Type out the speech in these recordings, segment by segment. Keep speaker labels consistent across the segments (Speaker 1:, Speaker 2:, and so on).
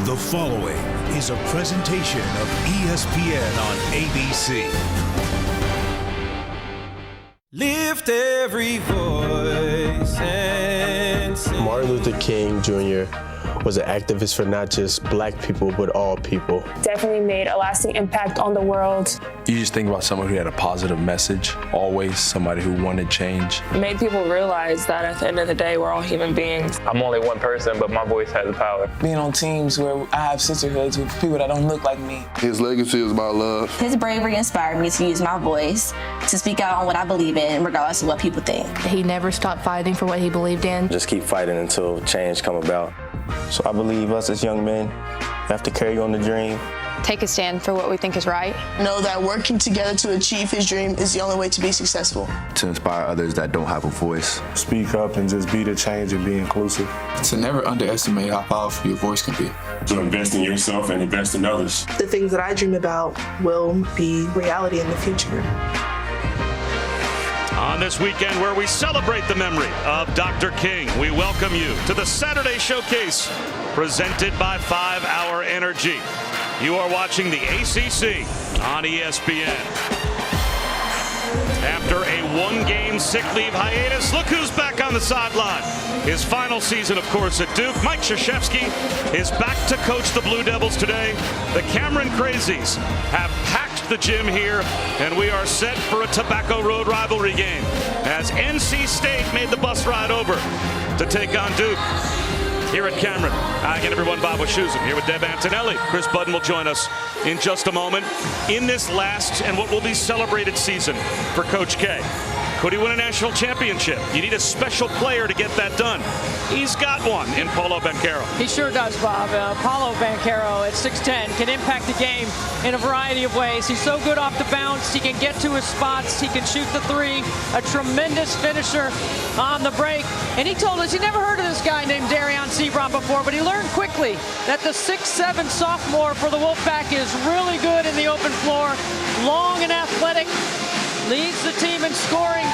Speaker 1: The following is a presentation of ESPN on ABC.
Speaker 2: Lift every voice and sing.
Speaker 3: Martin Luther King Jr. was an activist for not just black people, but all people.
Speaker 4: Definitely made a lasting impact on the world.
Speaker 5: You just think about someone who had a positive message, always somebody who wanted change.
Speaker 4: Made people realize that at the end of the day, we're all human beings.
Speaker 6: I'm only one person, but my voice has power.
Speaker 7: Being on teams where I have sisterhoods with people that don't look like me.
Speaker 8: His legacy is about love.
Speaker 9: His bravery inspired me to use my voice to speak out on what I believe in, regardless of what people think.
Speaker 10: He never stopped fighting for what he believed in.
Speaker 11: Just keep fighting until change come about.
Speaker 3: So I believe us as young men have to carry on the dream.
Speaker 10: Take a stand for what we think is right.
Speaker 12: Know that working together to achieve his dream is the only way to be successful.
Speaker 13: To inspire others that don't have a voice.
Speaker 3: Speak up and just be the change and be inclusive.
Speaker 14: To never underestimate how powerful your voice can be.
Speaker 15: To invest in yourself and invest in others.
Speaker 12: The things that I dream about will be reality in the future.
Speaker 16: On this weekend where we celebrate the memory of Dr. King, we welcome you to the Saturday Showcase presented by 5 Hour Energy. You are watching the ACC on ESPN. After a one-game sick leave hiatus, look who's back on the sideline. His final season, of course, at Duke. Mike Krzyzewski is back to coach the Blue Devils today. The Cameron Crazies have packed the gym here, and we are set for a Tobacco Road rivalry game as NC State made the bus ride over to take on Duke here at Cameron. Again, everyone, Bob Wischusen here with Deb Antonelli. Chris Budden will join us in just a moment. In this last and what will be celebrated season for Coach K, could he win a national championship? You need a special player to get that done. He's got one in Paulo Banchero.
Speaker 17: He sure does, Bob. Paulo Banchero at 6'10" can impact the game in a variety of ways. He's so good off the bounce. He can get to his spots. He can shoot the three. A tremendous finisher on the break. And he told us he never heard of this guy named Darion Sebron before, but he learned quickly that the 6'7" sophomore for the Wolfpack is really good in the open floor, long and athletic, leads the team in scoring,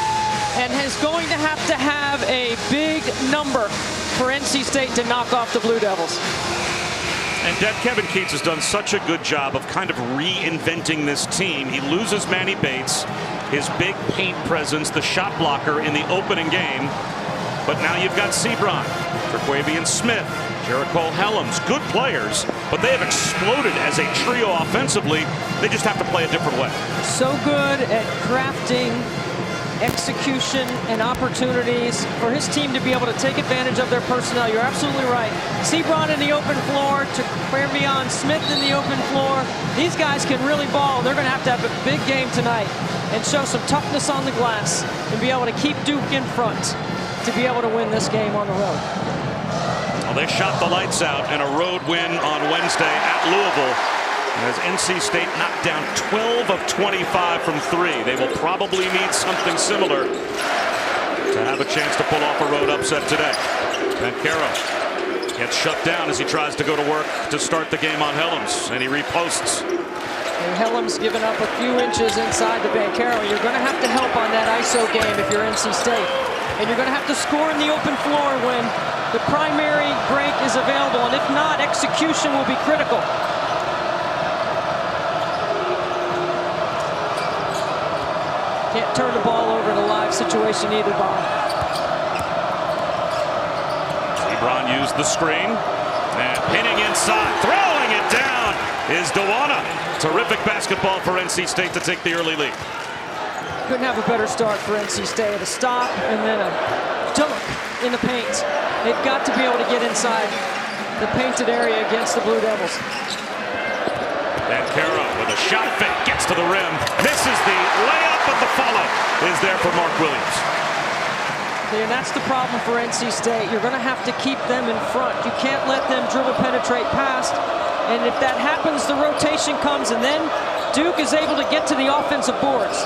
Speaker 17: and is going to have a big number for NC State to knock off the Blue Devils.
Speaker 16: And Deb, Kevin Keatts has done such a good job of kind of reinventing this team. He loses Manny Bates, his big paint presence, the shot blocker in the opening game. But now you've got Sebron, Terquavian Smith, Jericole Helms, good players, but they have exploded as a trio offensively. They just have to play a different way.
Speaker 17: So good at crafting execution and opportunities for his team to be able to take advantage of their personnel. You're absolutely right. Sebron in the open floor, Terquavian Smith in the open floor. These guys can really ball. They're going to have a big game tonight and show some toughness on the glass and be able to keep Duke in front to be able to win this game on the road.
Speaker 16: Well, they shot the lights out in a road win on Wednesday at Louisville as NC State knocked down 12 of 25 from 3. They will probably need something similar to have a chance to pull off a road upset today. Banchero gets shut down as he tries to go to work to start the game on Helms, and he reposts.
Speaker 17: And Helms giving up a few inches inside the Banchero. You're going to have to help on that ISO game if you're NC State. And you're going to have to score in the open floor when the primary break is available. And if not, execution will be critical. Can't turn the ball over in a live situation either, Bob.
Speaker 16: Sebron used the screen. And pinning inside, throwing it down is Dewana. Terrific basketball for NC State to take the early lead.
Speaker 17: Couldn't have a better start for NC State. A stop and then a dunk in the paint. They've got to be able to get inside the painted area against the Blue Devils.
Speaker 16: Banchero with a shot fake, gets to the rim, misses the layup, but the follow is there for Mark Williams.
Speaker 17: And that's the problem for NC State. You're going to have to keep them in front. You can't let them dribble penetrate past. And if that happens, the rotation comes, and then Duke is able to get to the offensive boards.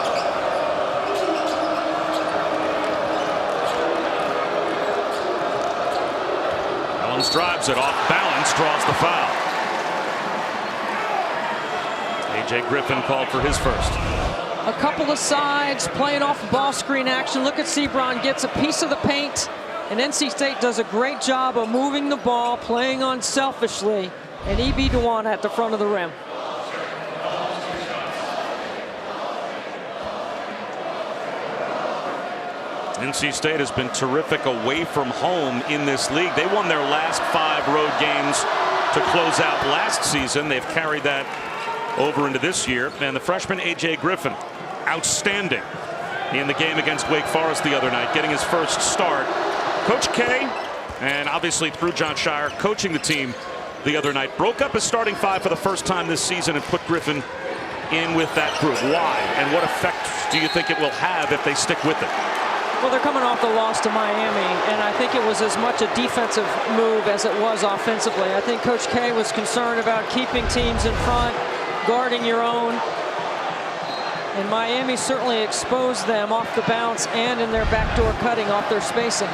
Speaker 16: Helms drives it off balance, draws the foul. A.J. Griffin called for his first.
Speaker 17: A couple of sides, playing off ball screen action. Look at Sebron, gets a piece of the paint, and NC State does a great job of moving the ball, playing unselfishly, And E.B. Duwana at the front of the rim.
Speaker 16: NC State has been terrific away from home in this league. They won their last 5 road games to close out last season. They've carried that over into this year. And the freshman A.J. Griffin, outstanding in the game against Wake Forest the other night, getting his first start. Coach K, and obviously through John Shire, coaching the team the other night, broke up his starting 5 for the first time this season and put Griffin in with that group. Why? And what effect do you think it will have if they stick with it?
Speaker 17: Well, they're coming off the loss to Miami, and I think it was as much a defensive move as it was offensively. I think Coach K was concerned about keeping teams in front, guarding your own. And Miami certainly exposed them off the bounce and in their backdoor cutting off their spacing.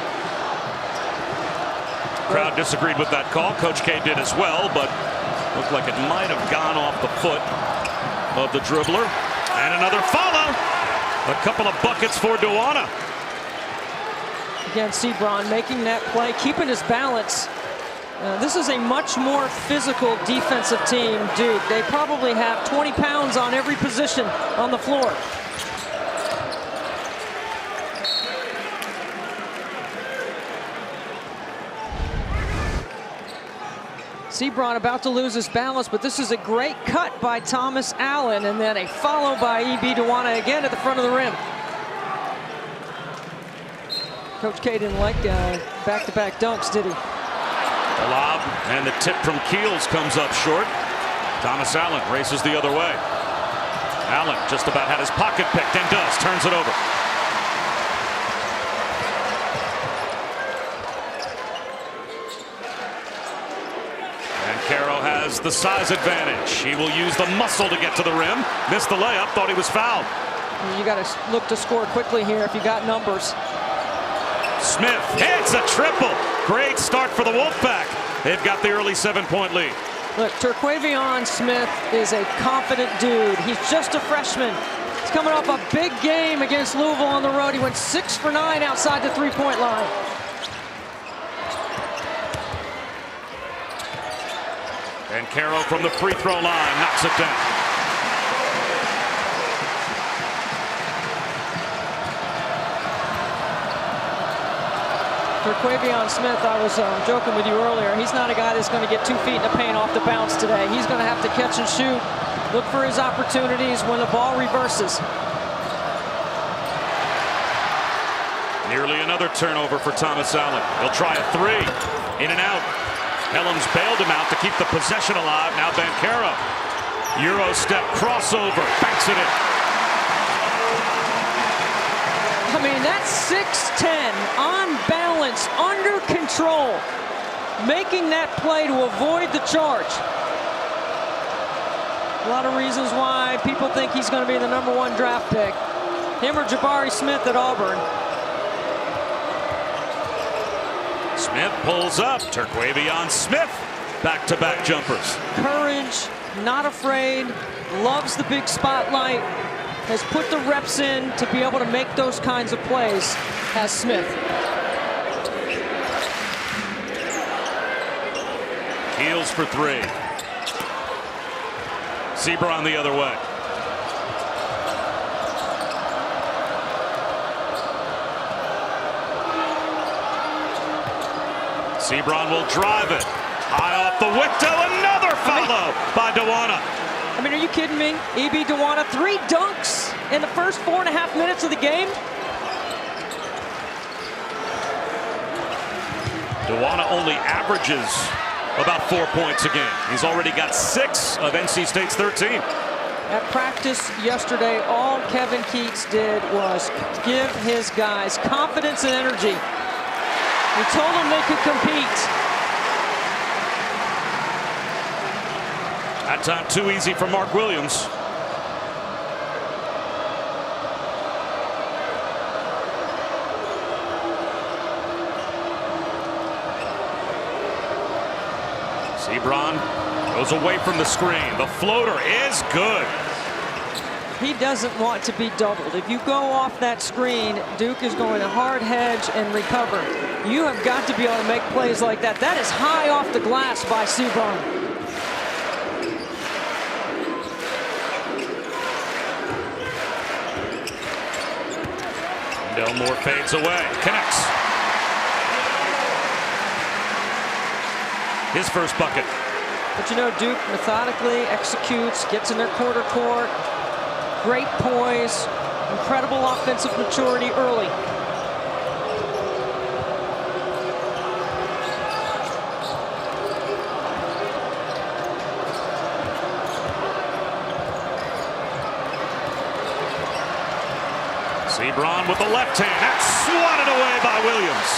Speaker 16: Crowd disagreed with that call. Coach K did as well, but looked like it might have gone off the foot of the dribbler. And another follow. A couple of buckets for Duwana.
Speaker 17: Again, Sebron making that play, keeping his balance. This is a much more physical defensive team, Duke. They probably have 20 pounds on every position on the floor. Sebron about to lose his balance, but this is a great cut by Thomas Allen, and then a follow by E.B. Duwana again at the front of the rim. Coach K didn't like back-to-back dunks, did he?
Speaker 16: The lob and the tip from Keels comes up short. Thomas Allen races the other way. Allen just about had his pocket picked and does, turns it over. And Caro has the size advantage. He will use the muscle to get to the rim. Missed the layup, thought he was fouled.
Speaker 17: You got to look to score quickly here if you got numbers.
Speaker 16: Smith hits a triple. Great start for the Wolfpack. They've got the early 7-point lead.
Speaker 17: Look, Terquavion Smith is a confident dude. He's just a freshman. He's coming off a big game against Louisville on the road. He went 6 for 9 outside the 3-point line.
Speaker 16: And Caro from the free throw line knocks it down.
Speaker 17: Terquavion Smith, I was joking with you earlier, he's not a guy that's going to get 2 feet in the paint off the bounce today. He's going to have to catch and shoot, look for his opportunities when the ball reverses.
Speaker 16: Nearly another turnover for Thomas Allen. He'll try a 3. In and out. Helms bailed him out to keep the possession alive. Now Banchero. Euro step crossover. Banks it in.
Speaker 17: I mean, that's 6'10", on balance, under control, making that play to avoid the charge. A lot of reasons why people think he's going to be the #1 draft pick. Him or Jabari Smith at Auburn.
Speaker 16: Smith pulls up. Terquavion Smith, back-to-back jumpers.
Speaker 17: Courage, not afraid, loves the big spotlight. Has put the reps in to be able to make those kinds of plays, has Smith.
Speaker 16: Keels for 3. Sebron the other way. Sebron will drive it. High off the window, another follow by Duwana.
Speaker 17: I mean, are you kidding me? E.B. Duwana, 3 dunks in the first 4.5 minutes of the game.
Speaker 16: Duwana only averages about 4 points a game. He's already got 6 of NC State's 13.
Speaker 17: At practice yesterday, all Kevin Keats did was give his guys confidence and energy. He told them they could compete.
Speaker 16: That time too easy for Mark Williams. Sebron goes away from the screen. The floater is good.
Speaker 17: He doesn't want to be doubled. If you go off that screen, Duke is going to hard hedge and recover. You have got to be able to make plays like that. That is high off the glass by Sebron.
Speaker 16: Delmore fades away, connects. His first bucket.
Speaker 17: But you know, Duke methodically executes, gets in their quarter court, great poise, incredible offensive maturity early.
Speaker 16: Sebron with the left hand. That's swatted away by Williams.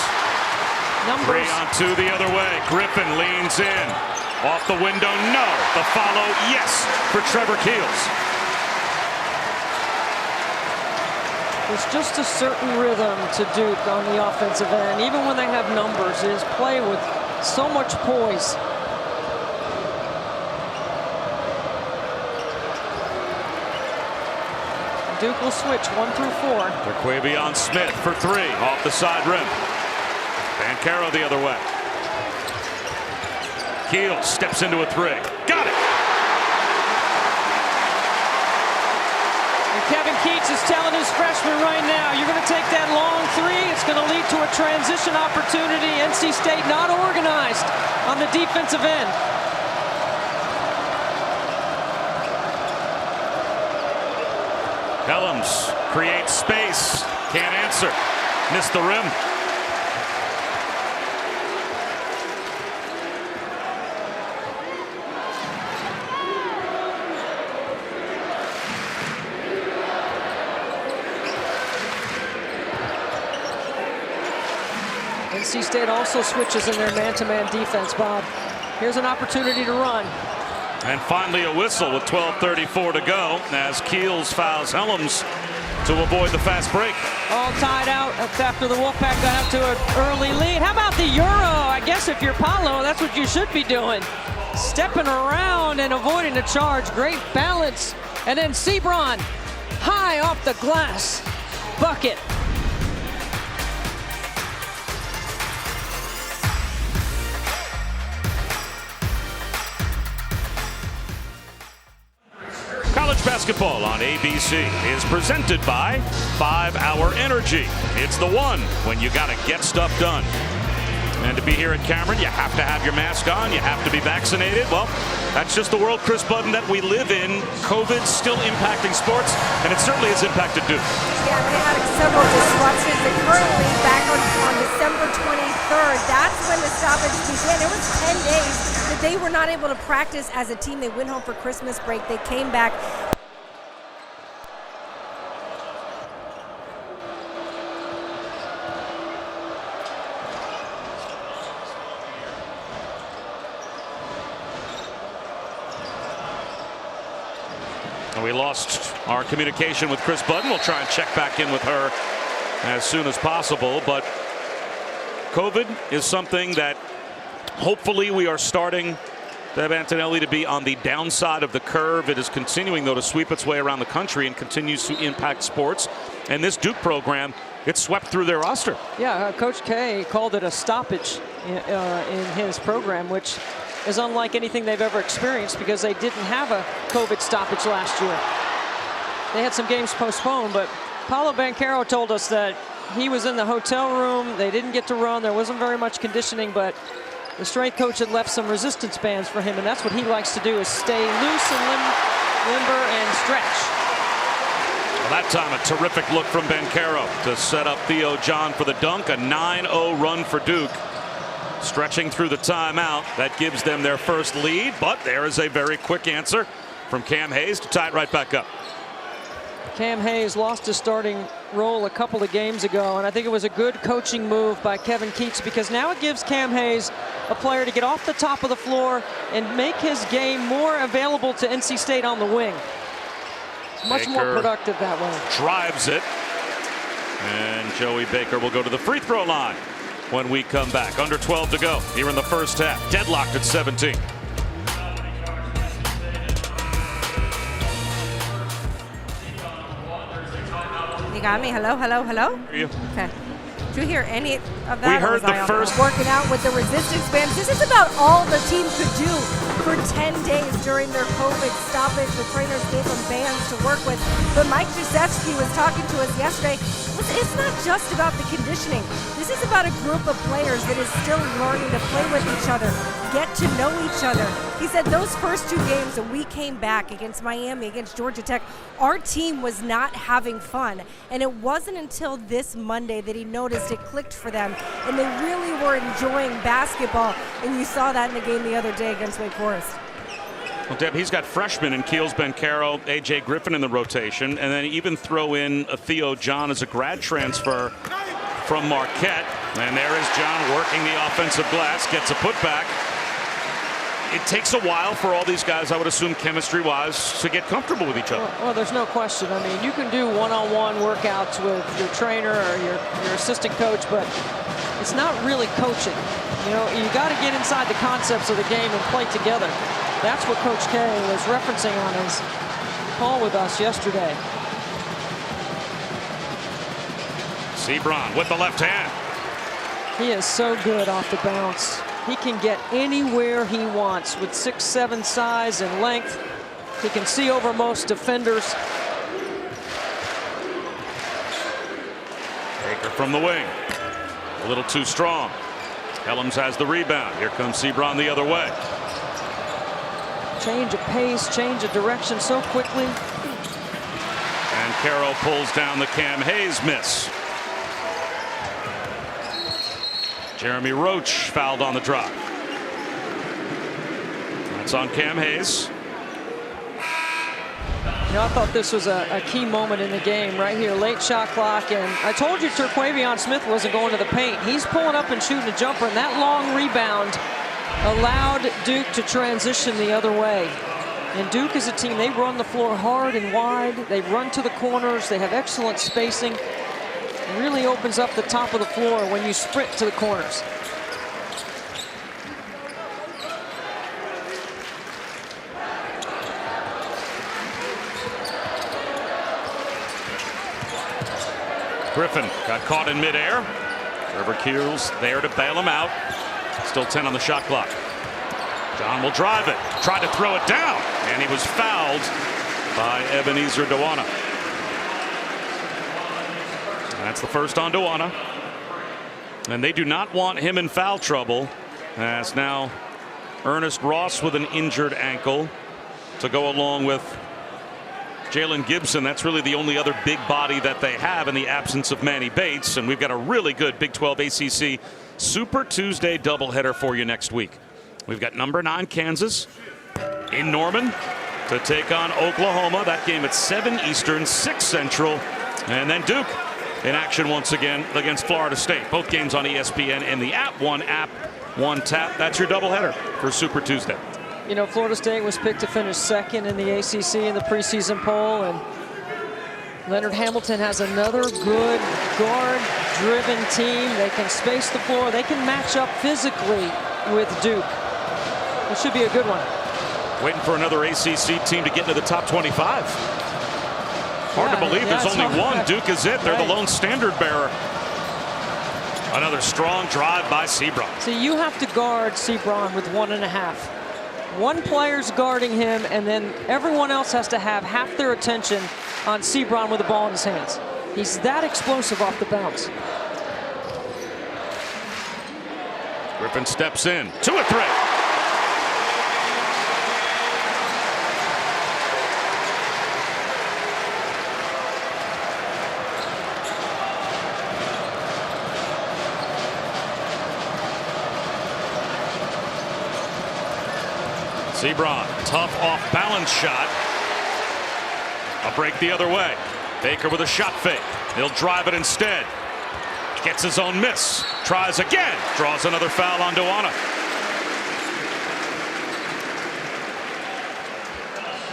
Speaker 17: Numbers.
Speaker 16: 3 on 2 the other way. Griffin leans in. Off the window, no. The follow, yes, for Trevor Keels.
Speaker 17: There's just a certain rhythm to Duke on the offensive end. Even when they have numbers, they just play with so much poise. Duke will switch 1 through 4.
Speaker 16: Terquavion Smith for 3 off the side rim. Banchero the other way. Keels steps into a 3. Got it.
Speaker 17: And Kevin Keats is telling his freshman right now, you're going to take that long 3. It's going to lead to a transition opportunity. NC State not organized on the defensive end.
Speaker 16: Helms creates space. Can't answer. Missed the rim.
Speaker 17: NC State also switches in their man-to-man defense, Bob. Here's an opportunity to run.
Speaker 16: And finally a whistle with 12:34 to go as Keels fouls Helms to avoid the fast break.
Speaker 17: All tied out after the Wolfpack got up to an early lead. How about the Euro? I guess if you're Paolo, that's what you should be doing. Stepping around and avoiding the charge. Great balance. And then Sebron, high off the glass. Bucket.
Speaker 16: College basketball on ABC is presented by 5 Hour Energy. It's the one when you gotta get stuff done. And to be here at Cameron, you have to have your mask on, you have to be vaccinated. Well, that's just the world, Chris Budden, that we live in. COVID's still impacting sports, and it certainly has impacted Duke.
Speaker 18: Yeah, they had several disruptions, and currently back on December 23rd, that's when the stoppage began. It was 10 days that they were not able to practice as a team. They went home for Christmas break. They came back.
Speaker 16: And we lost our communication with Chris Budden. We'll try and check back in with her as soon as possible. But COVID is something that hopefully we are starting to have Antonelli to be on the downside of the curve. It is continuing, though, to sweep its way around the country and continues to impact sports. And this Duke program, it swept through their roster.
Speaker 17: Yeah, Coach K called it a stoppage in his program, which is unlike anything they've ever experienced because they didn't have a COVID stoppage last year. They had some games postponed, but Paolo Banchero told us that he was in the hotel room. They didn't get to run. There wasn't very much conditioning, but the strength coach had left some resistance bands for him, and that's what he likes to do, is stay loose and limber and stretch.
Speaker 16: Well, that time a terrific look from Banchero to set up Theo John for the dunk. A 9-0 run for Duke. Stretching through the timeout. That gives them their first lead, but there is a very quick answer from Cam Hayes to tie it right back up.
Speaker 17: Cam Hayes lost his starting role a couple of games ago, and I think it was a good coaching move by Kevin Keats because now it gives Cam Hayes a player to get off the top of the floor and make his game more available to NC State on the wing. Much more productive that way.
Speaker 16: Drives it, and Joey Baker will go to the free throw line when we come back. Under 12 to go here in the first half. Deadlocked at 17.
Speaker 18: You got me? Hello, hello, hello?
Speaker 16: Hear you.
Speaker 18: Okay. Did you hear any? of that.
Speaker 16: We heard the first.
Speaker 18: Working out with the resistance bands. This is about all the team could do for 10 days during their COVID stoppage. The trainers gave them bands to work with. But Mike Krzyzewski was talking to us yesterday. It's not just about the conditioning. This is about a group of players that is still learning to play with each other, get to know each other. He said those first 2 games that we came back against Miami, against Georgia Tech, our team was not having fun. And it wasn't until this Monday that he noticed it clicked for them. And they really were enjoying basketball. And you saw that in the game the other day against Wake Forest.
Speaker 16: Well, Deb, he's got freshmen in Keels, Bencaro, A.J. Griffin in the rotation, and then even throw in a Theo John as a grad transfer from Marquette. And there is John working the offensive glass, gets a putback. It takes a while for all these guys, I would assume, chemistry-wise, to get comfortable with each other.
Speaker 17: Well, there's no question. I mean, you can do one-on-one workouts with your trainer or your assistant coach, but it's not really coaching. You know, you got to get inside the concepts of the game and play together. That's what Coach K was referencing on his call with us yesterday.
Speaker 16: Sebron with the left hand.
Speaker 17: He is so good off the bounce. He can get anywhere he wants with 6'7" size and length. He can see over most defenders.
Speaker 16: Baker from the wing. A little too strong. Helms has the rebound. Here comes Sebron the other way.
Speaker 17: Change of pace, change of direction so quickly.
Speaker 16: And Carroll pulls down the Cam Hayes miss. Jeremy Roach fouled on the drive. That's on Cam Hayes.
Speaker 17: You know, I thought this was a key moment in the game right here, late shot clock, and I told you Terquavion Smith wasn't going to the paint. He's pulling up and shooting a jumper, and that long rebound allowed Duke to transition the other way. And Duke is a team, they run the floor hard and wide. They run to the corners. They have excellent spacing. It really opens up the top of the floor when you sprint to the corners.
Speaker 16: Griffin got caught in midair. Trevor Keels there to bail him out. Still 10 on the shot clock. John will drive it. Tried to throw it down. And he was fouled by Ebenezer Dwana. That's the first on Dwana. And they do not want him in foul trouble. As now Ernest Ross with an injured ankle to go along with Jalen Gibson. That's really the only other big body that they have in the absence of Manny Bates. And we've got a really good Big 12 ACC Super Tuesday doubleheader for you next week. We've got number 9 Kansas in Norman to take on Oklahoma. That game at 7 Eastern, 6 Central. And then Duke in action once again against Florida State. Both games on ESPN and the app. One tap. That's your doubleheader for Super Tuesday.
Speaker 17: You know, Florida State was picked to finish second in the ACC in the preseason poll, and Leonard Hamilton has another good guard-driven team. They can space the floor. They can match up physically with Duke. It should be a good one.
Speaker 16: Waiting for another ACC team to get into the top 25. Hard to believe there's only one. Duke is it. They're the lone standard bearer. Another strong drive by Sebron.
Speaker 17: So you have to guard Sebron with 1.5. One player's guarding him, and then everyone else has to have half their attention on Sebron with the ball in his hands. He's that explosive off the bounce.
Speaker 16: Griffin steps in. 2 or 3. Sebron, tough off-balance shot. A break the other way. Baker with a shot fake. He'll drive it instead. Gets his own miss. Tries again. Draws another foul on Dwana.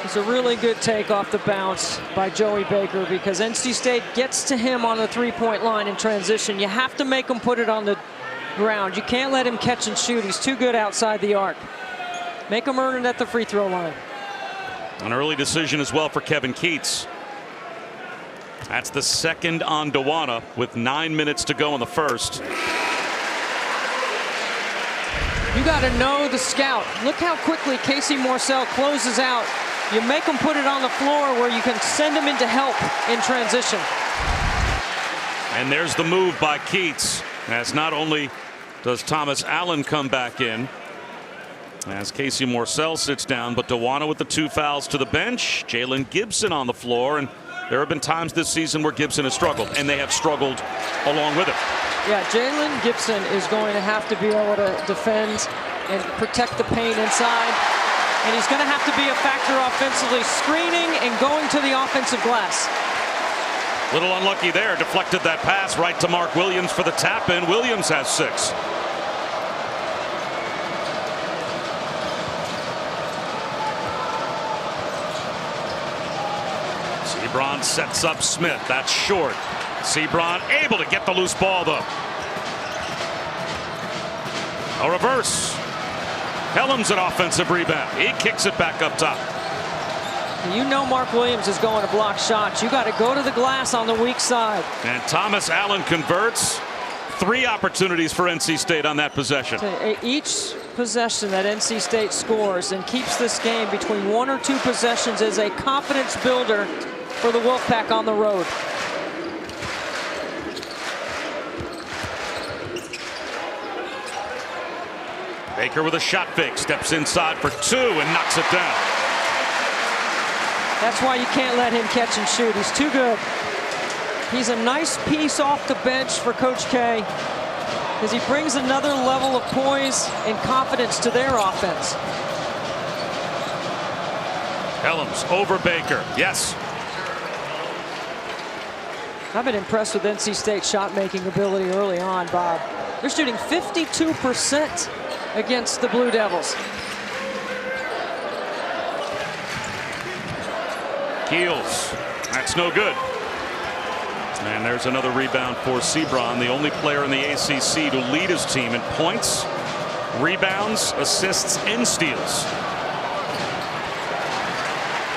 Speaker 17: It's a really good take off the bounce by Joey Baker, because NC State gets to him on the three-point line in transition. You have to make him put it on the ground. You can't let him catch and shoot. He's too good outside the arc. Make him earn it at the free throw line.
Speaker 16: An early decision as well for Kevin Keats. That's the second on Dwana with 9 minutes to go in the first.
Speaker 17: You got to know the scout. Look how quickly Casey Morcell closes out. You make him put it on the floor where you can send him into help in transition.
Speaker 16: And there's the move by Keats, as not only does Thomas Allen come back in as Casey Morcell sits down, but DeWanna with the 2 fouls to the bench. Jalen Gibson on the floor, and there have been times this season where Gibson has struggled, and they have struggled along with him.
Speaker 17: Yeah, Jalen Gibson is going to have to be able to defend and protect the paint inside, and he's going to have to be a factor offensively, screening and going to the offensive glass.
Speaker 16: Little unlucky there, deflected that pass right to Mark Williams for the tap in. Williams has 6. Sebron sets up Smith. That's short. Sebron able to get the loose ball though. A reverse. Helms an offensive rebound. He kicks it back up top.
Speaker 17: You know Mark Williams is going to block shots. You got to go to the glass on the weak side.
Speaker 16: And Thomas Allen converts. 3 opportunities for NC State on that possession.
Speaker 17: Each possession that NC State scores and keeps this game between 1 or 2 possessions is a confidence builder for the Wolfpack on the road.
Speaker 16: Baker with a shot fake, steps inside for 2 and knocks it down.
Speaker 17: That's why you can't let him catch and shoot. He's too good. He's a nice piece off the bench for Coach K, because he brings another level of poise and confidence to their offense.
Speaker 16: Helms over Baker. Yes.
Speaker 17: I've been impressed with NC State's shot-making ability early on, Bob. They're shooting 52% against the Blue Devils.
Speaker 16: Keels. That's no good. And there's another rebound for Sebron, the only player in the ACC to lead his team in points, rebounds, assists, and steals.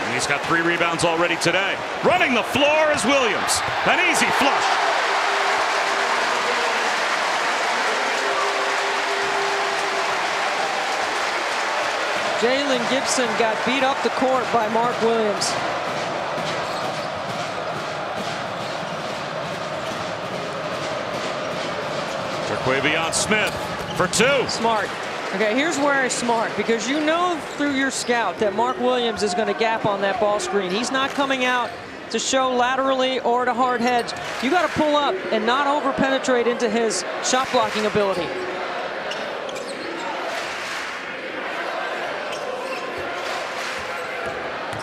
Speaker 16: And he's got 3 rebounds already today. Running the floor is Williams. An easy flush.
Speaker 17: Jalen Gibson got beat up the court by Mark Williams.
Speaker 16: Terquavion Smith for 2.
Speaker 17: Smart. Okay, here's where it's smart, because you know through your scout that Mark Williams is going to gap on that ball screen. He's not coming out to show laterally or to hard hedge. You got to pull up and not over penetrate into his shot blocking ability.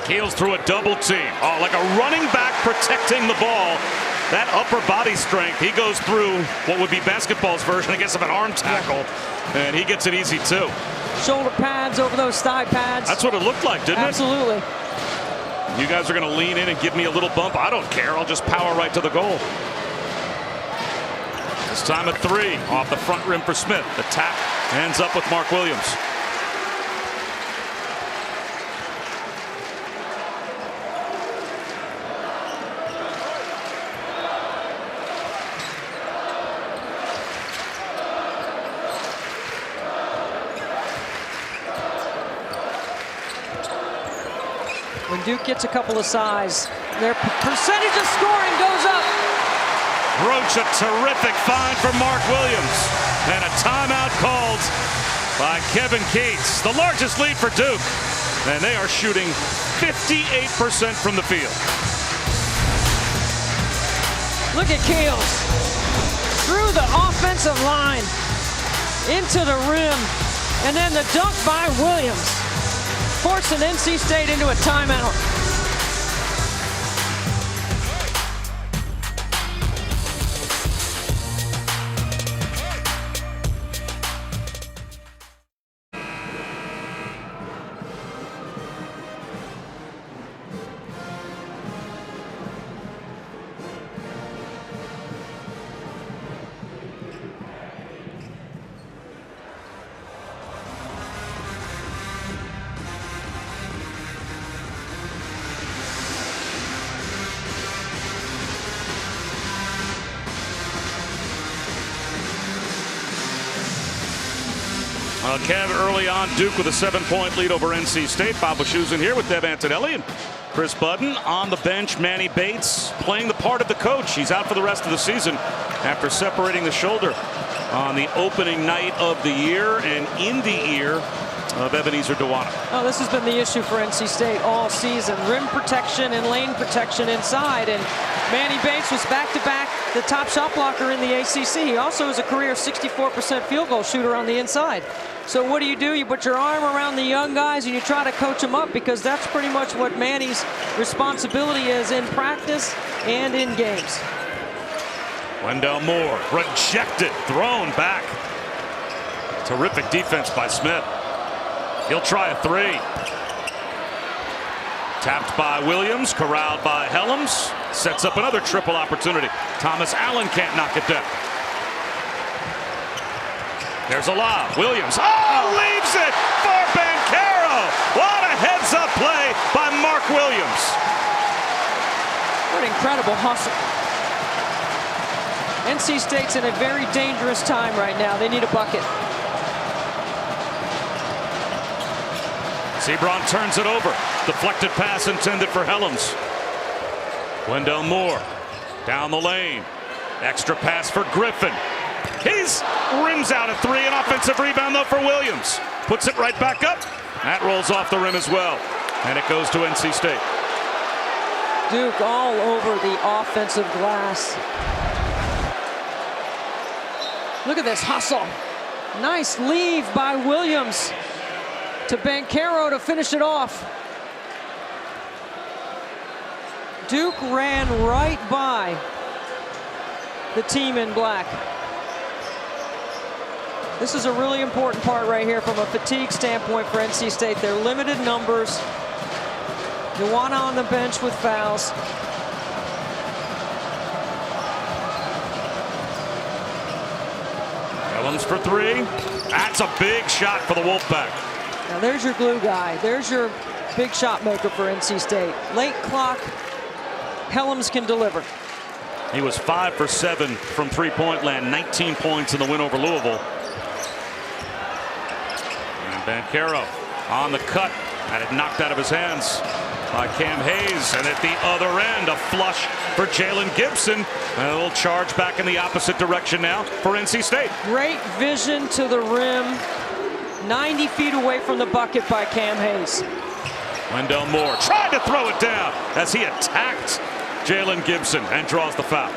Speaker 16: Keels through a double team. Oh, like a running back protecting the ball. That upper body strength, he goes through what would be basketball's version, I guess, of an arm tackle, and he gets it easy too.
Speaker 17: Shoulder pads over those thigh pads.
Speaker 16: That's what it looked like, didn't
Speaker 17: Absolutely.
Speaker 16: it? Absolutely. You guys are going to lean in and give me a little bump. I don't care. I'll just power right to the goal. This time at 3 off the front rim for Smith. The tap ends up with Mark Williams.
Speaker 17: When Duke gets a couple of size, their percentage of scoring goes up.
Speaker 16: Roach, a terrific find for Mark Williams. And a timeout called by Kevin Keats. The largest lead for Duke. And they are shooting 58% from the field.
Speaker 17: Look at Keels. Through the offensive line, into the rim, and then the dunk by Williams. Forcing NC State into a timeout.
Speaker 16: Kev, early on, Duke with a 7-point lead over NC State. Bob Wischusen here with Deb Antonelli and Chris Budden. On the bench, Manny Bates playing the part of the coach. He's out for the rest of the season after separating the shoulder on the opening night of the year and in the ear of Ebenezer Dewana.
Speaker 17: Oh, this has been the issue for NC State all season. Rim protection and lane protection inside. And Manny Bates was back-to-back the top shot blocker in the ACC. He also is a career 64% field goal shooter on the inside. So what do? You put your arm around the young guys and you try to coach them up, because that's pretty much what Manny's responsibility is in practice and in games.
Speaker 16: Wendell Moore rejected, thrown back. Terrific defense by Smith. He'll try a three. Tapped by Williams, corralled by Helms. Sets up another triple opportunity. Thomas Allen can't knock it down. There's a lob. Williams, leaves it for Banchero. What a heads-up play by Mark Williams.
Speaker 17: What incredible hustle. NC State's in a very dangerous time right now. They need a bucket.
Speaker 16: Sebron turns it over. Deflected pass intended for Helms. Wendell Moore down the lane. Extra pass for Griffin. He's rims out a three. An offensive rebound, though, for Williams. Puts it right back up. That rolls off the rim as well. And it goes to NC State.
Speaker 17: Duke all over the offensive glass. Look at this hustle. Nice leave by Williams to Banchero to finish it off. Duke ran right by the team in black. This is a really important part right here from a fatigue standpoint for NC State. They're limited numbers. Dewana on the bench with fouls.
Speaker 16: Helms for three. That's a big shot for the Wolfpack.
Speaker 17: Now there's your glue guy. There's your big shot maker for NC State. Late clock, Helms can deliver.
Speaker 16: He was 5 for 7 from three-point land, 19 points in the win over Louisville. And Banchero on the cut. Had it knocked out of his hands by Cam Hayes. And at the other end, a flush for Jalen Gibson. And a little charge back in the opposite direction now for NC State.
Speaker 17: Great vision to the rim. 90 feet away from the bucket by Cam Hayes.
Speaker 16: Wendell Moore tried to throw it down as he attacked Jalen Gibson and draws the foul.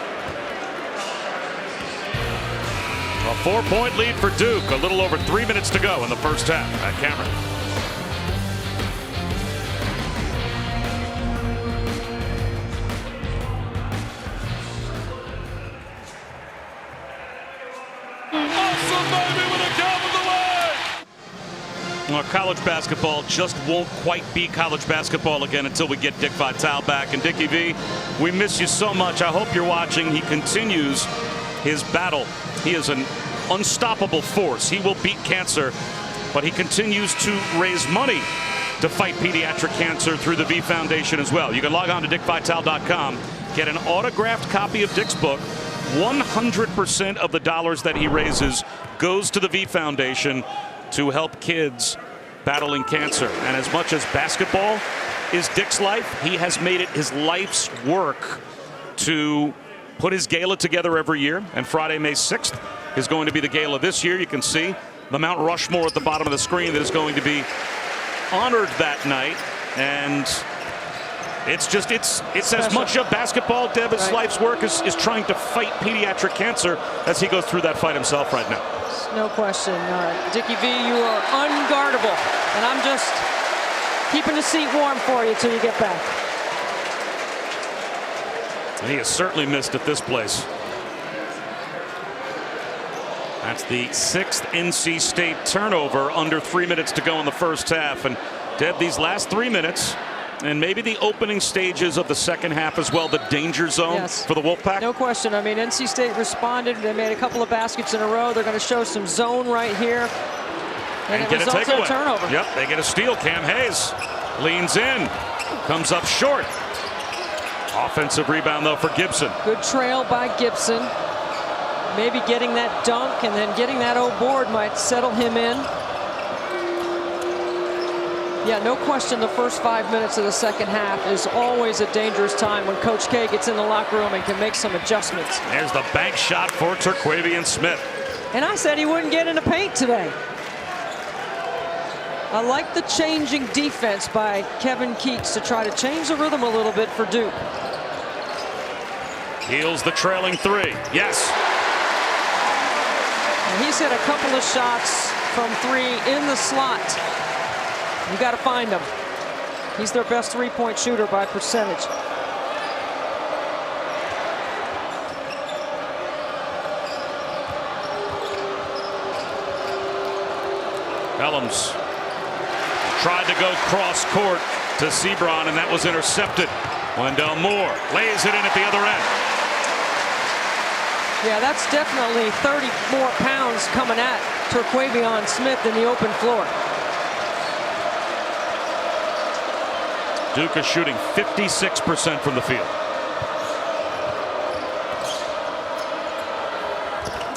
Speaker 16: A 4-point lead for Duke. A little over 3 minutes to go in the first half at Cameron. Well, college basketball just won't quite be college basketball again until we get Dick Vitale back. And Dickie V, we miss you so much. I hope you're watching. He continues his battle. He is an unstoppable force. He will beat cancer, but he continues to raise money to fight pediatric cancer through the V Foundation as well. You can log on to dickvitale.com, get an autographed copy of Dick's book. 100% of the dollars that he raises goes to the V Foundation to help kids battling cancer. And as much as basketball is Dick's life, he has made it his life's work to put his gala together every year. And Friday, May 6th is going to be the gala this year. You can see the Mount Rushmore at the bottom of the screen that is going to be honored that night. And it's as much of basketball, Deb, as life's work is trying to fight pediatric cancer as he goes through that fight himself right now.
Speaker 17: No question. Dickie V, you are unguardable. And I'm just keeping the seat warm for you till you get back.
Speaker 16: And he has certainly missed at this place. That's the 6th NC State turnover under 3 minutes to go in the first half. And Deb, these last 3 minutes, and maybe the opening stages of the second half as well, the danger zone for the Wolfpack.
Speaker 17: No question. I mean, NC State responded. They made a couple of baskets in a row. They're going to show some zone right here. And it results in a turnover.
Speaker 16: Yep, they get a steal. Cam Hayes leans in, comes up short. Offensive rebound, though, for Gibson.
Speaker 17: Good trail by Gibson. Maybe getting that dunk and then getting that board might settle him in. Yeah, no question the first 5 minutes of the second half is always a dangerous time when Coach K gets in the locker room and can make some adjustments.
Speaker 16: There's the bank shot for Terquavian Smith.
Speaker 17: And I said he wouldn't get in the paint today. I like the changing defense by Kevin Keats to try to change the rhythm a little bit for Duke.
Speaker 16: Heals the trailing three. Yes.
Speaker 17: And he's hit a couple of shots from three in the slot. You got to find him. He's their best three-point shooter by percentage.
Speaker 16: Bellums tried to go cross court to Sebron, and that was intercepted. Wendell Moore lays it in at the other end.
Speaker 17: Yeah, that's definitely 30 more pounds coming at Terquavion Smith in the open floor.
Speaker 16: Duke is shooting 56% from the field.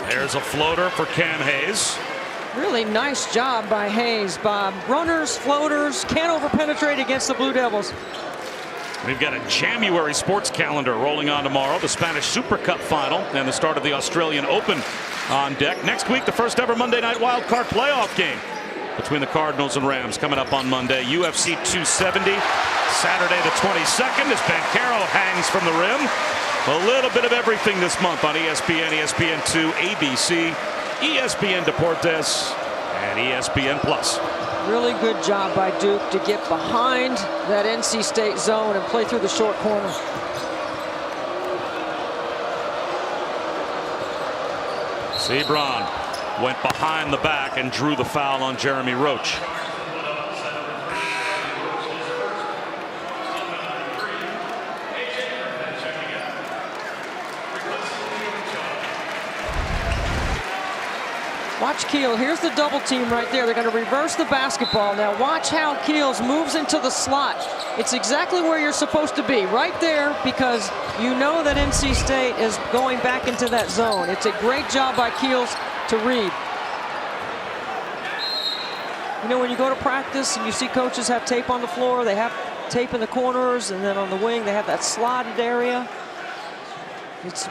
Speaker 16: There's a floater for Cam Hayes.
Speaker 17: Really nice job by Hayes, Bob. Runners, floaters, can't over-penetrate against the Blue Devils.
Speaker 16: We've got a January sports calendar rolling on tomorrow. The Spanish Super Cup final and the start of the Australian Open on deck. Next week, the first ever Monday night wildcard playoff game between the Cardinals and Rams coming up on Monday. UFC 270, Saturday the 22nd, as Banchero hangs from the rim. A little bit of everything this month on ESPN, ESPN2, ABC, ESPN Deportes, and ESPN Plus.
Speaker 17: Really good job by Duke to get behind that NC State zone and play through the short corner.
Speaker 16: Sebron went behind the back and drew the foul on Jeremy Roach.
Speaker 17: Watch Keel. Here's the double team right there. They're going to reverse the basketball. Now watch how Keels moves into the slot. It's exactly where you're supposed to be, right there, because you know that NC State is going back into that zone. It's a great job by Keels to read. You know, when you go to practice and you see coaches have tape on the floor, they have tape in the corners, and then on the wing they have that slotted area.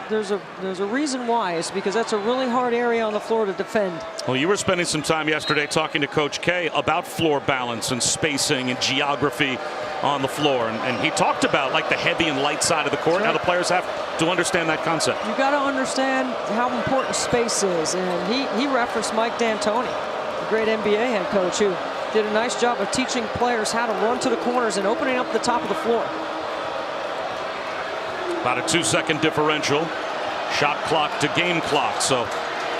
Speaker 17: There's a reason why. It's because that's a really hard area on the floor to defend.
Speaker 16: Well, you were spending some time yesterday talking to Coach K about floor balance and spacing and geography on the floor, and he talked about like the heavy and light side of the court. Now the players have to understand that concept.
Speaker 17: You got to understand how important space is, and he referenced Mike D'Antoni, the great NBA head coach, who did a nice job of teaching players how to run to the corners and opening up the top of the floor.
Speaker 16: About a 2-second differential. Shot clock to game clock, so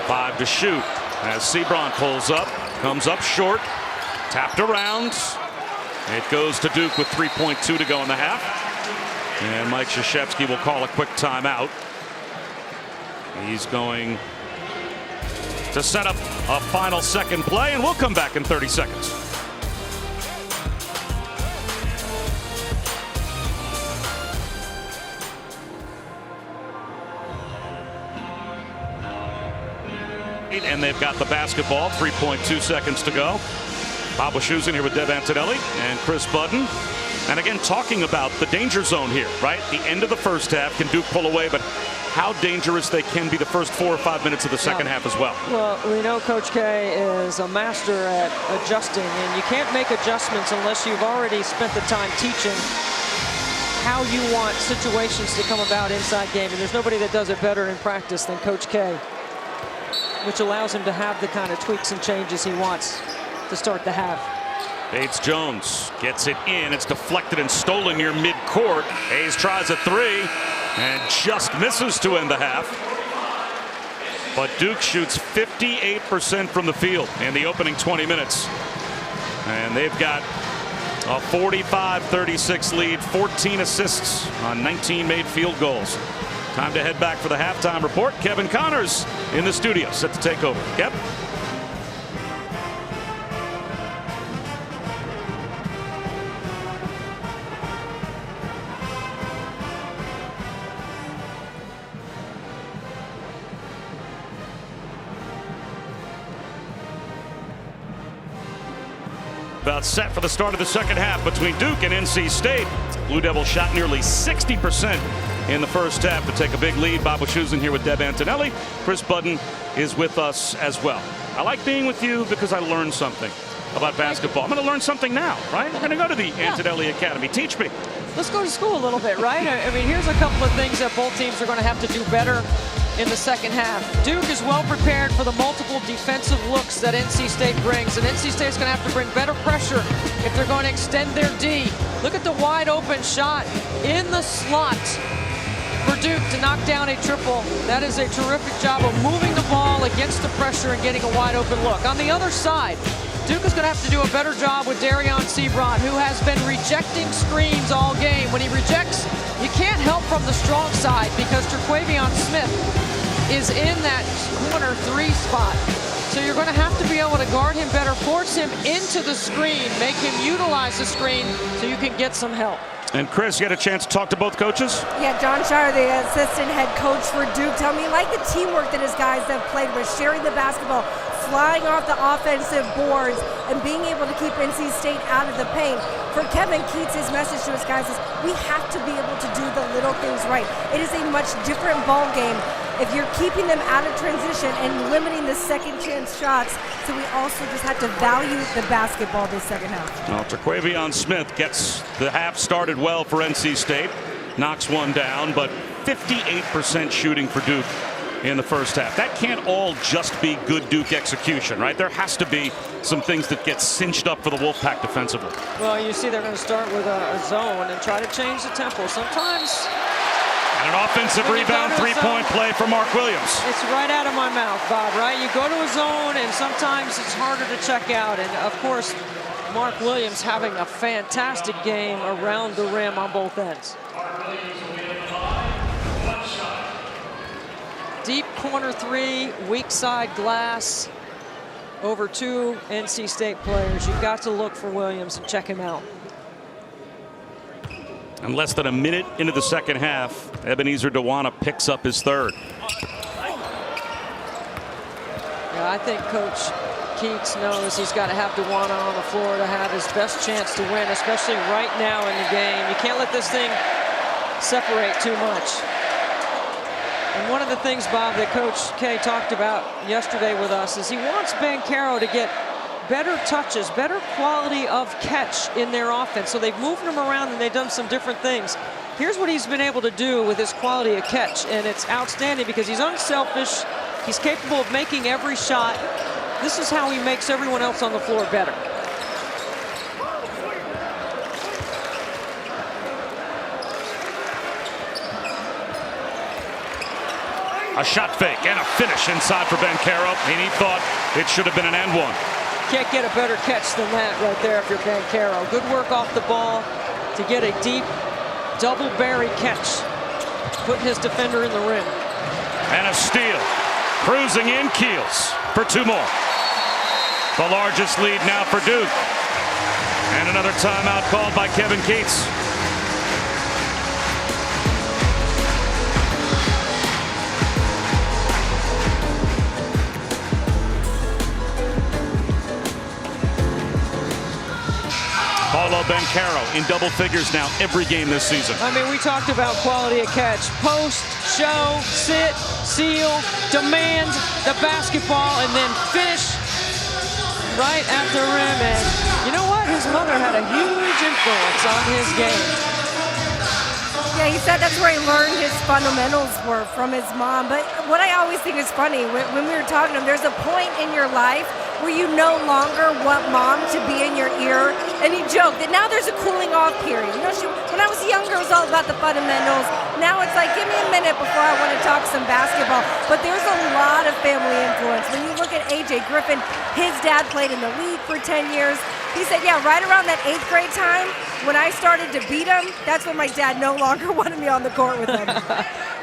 Speaker 16: 5 to shoot. As Sebron pulls up, comes up short, tapped around. It goes to Duke with 3.2 to go in the half. And Mike Krzyzewski will call a quick timeout. He's going to set up a final second play, and we'll come back in 30 seconds. And they've got the basketball. 3.2 seconds to go. Bob Wischusen here with Dev Antonelli and Chris Budden. And again, talking about the danger zone here, right? The end of the first half, can Duke pull away, but how dangerous they can be the first 4 or 5 minutes of the second half as well.
Speaker 17: Well, we know Coach K is a master at adjusting, and you can't make adjustments unless you've already spent the time teaching how you want situations to come about inside game. And there's nobody that does it better in practice than Coach K, which allows him to have the kind of tweaks and changes he wants to start the half.
Speaker 16: Bates Jones gets it in. It's deflected and stolen near midcourt. Hayes tries a three and just misses to end the half. But Duke shoots 58% from the field in the opening 20 minutes. And they've got a 45-36 lead, 14 assists on 19 made field goals. Time to head back for the halftime report. Kevin Connors in the studio, set to take over. Kev? About set for the start of the second half between Duke and NC State. Blue Devils shot nearly 60% in the first half to take a big lead. Bob Wischusen here with Deb Antonelli. Chris Budden is with us as well. I like being with you because I learned something about basketball. I'm going to learn something now, right? We're going to go to the Antonelli Academy. Teach me.
Speaker 17: Let's go to school a little bit, right? I mean, here's a couple of things that both teams are going to have to do better in the second half. Duke is well prepared for the multiple defensive looks that NC State brings, and NC State's going to have to bring better pressure if they're going to extend their D. Look at the wide open shot in the slot for Duke to knock down a triple. That is a terrific job of moving the ball against the pressure and getting a wide open look. On the other side, Duke is going to have to do a better job with Darion Sebron, who has been rejecting screens all game. When he rejects, you can't help from the strong side because Terquavion Smith is in that corner 3 spot. So you're going to have to be able to guard him better, force him into the screen, make him utilize the screen so you can get some help.
Speaker 16: And Chris, you had a chance to talk to both coaches?
Speaker 18: Yeah, John Shire, the assistant head coach for Duke, tell me, like the teamwork that his guys have played with, sharing the basketball, flying off the offensive boards, and being able to keep NC State out of the paint. For Kevin Keats, his message to his guys is, we have to be able to do the little things right. It is a much different ball game if you're keeping them out of transition and limiting the second chance shots. So we also just have to value the basketball this second half.
Speaker 16: Well, Terquavion Smith gets the half started well for NC State, knocks one down, but 58% shooting for Duke in the first half. That can't all just be good Duke execution, right? There has to be some things that get cinched up for the Wolfpack defensively.
Speaker 17: Well, you see they're going to start with a zone and try to change the tempo. Sometimes...
Speaker 16: And an offensive rebound, three-point play for Mark Williams.
Speaker 17: It's right out of my mouth, Bob, right? You go to a zone, and sometimes it's harder to check out. And, of course, Mark Williams having a fantastic game around the rim on both ends. Deep corner 3, weak side glass over 2 NC State players. You've got to look for Williams and check him out.
Speaker 16: And less than a minute into the second half, Ebenezer Dewana picks up his third.
Speaker 17: Yeah, I think Coach Keats knows he's got to have Dewana on the floor to have his best chance to win, especially right now in the game. You can't let this thing separate too much. And one of the things, Bob, that Coach K talked about yesterday with us is he wants Banchero to get better touches, better quality of catch in their offense. So they've moved him around and they've done some different things. Here's what he's been able to do with his quality of catch, and it's outstanding because he's unselfish. He's capable of making every shot. This is how he makes everyone else on the floor better.
Speaker 16: A shot fake and a finish inside for Banchero, and he thought it should have been an and one.
Speaker 17: Can't get a better catch than that right there if you're Banchero. Good work off the ball to get a deep double Barry catch, putting his defender in the rim.
Speaker 16: And a steal. Cruising in, Keels for 2 more. The largest lead now for Duke. And another timeout called by Kevin Keats. Paulo Banchero in double figures now every game this season.
Speaker 17: I mean, we talked about quality of catch. Post, show, sit, seal, demand the basketball, and then finish right at the rim. And you know what? His mother had a huge influence on his game.
Speaker 18: Yeah, he said that's where he learned his fundamentals were, from his mom. But what I always think is funny, when we were talking to him, there's a point in your life where you no longer want mom to be in your ear. And he joked that now there's a cooling off period. You know, when I was younger, it was all about the fundamentals. Now it's like, give me a minute before I want to talk some basketball. But there's a lot of family influence. When you look at A.J. Griffin, his dad played in the league for 10 years. He said, yeah, right around that 8th grade time, when I started to beat him, that's when my dad no longer wanted me on the court with him.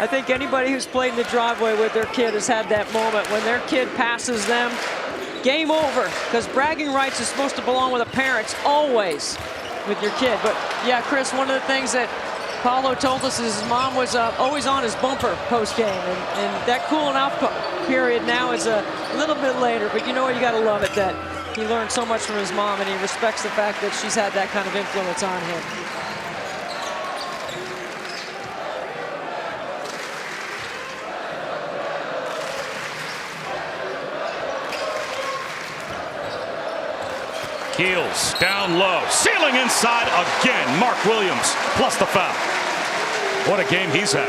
Speaker 17: I think anybody who's played in the driveway with their kid has had that moment when their kid passes them. Game over, because bragging rights is supposed to belong with the parents always with your kid. But yeah, Chris, one of the things that Paulo told us is his mom was always on his bumper post-game, and that cooling off period now is a little bit later. But you know what, you got to love it that He learned so much from his mom, and he respects the fact that she's had that kind of influence on him.
Speaker 16: Keels down low, ceiling inside again. Mark Williams plus the foul. What a game he's had.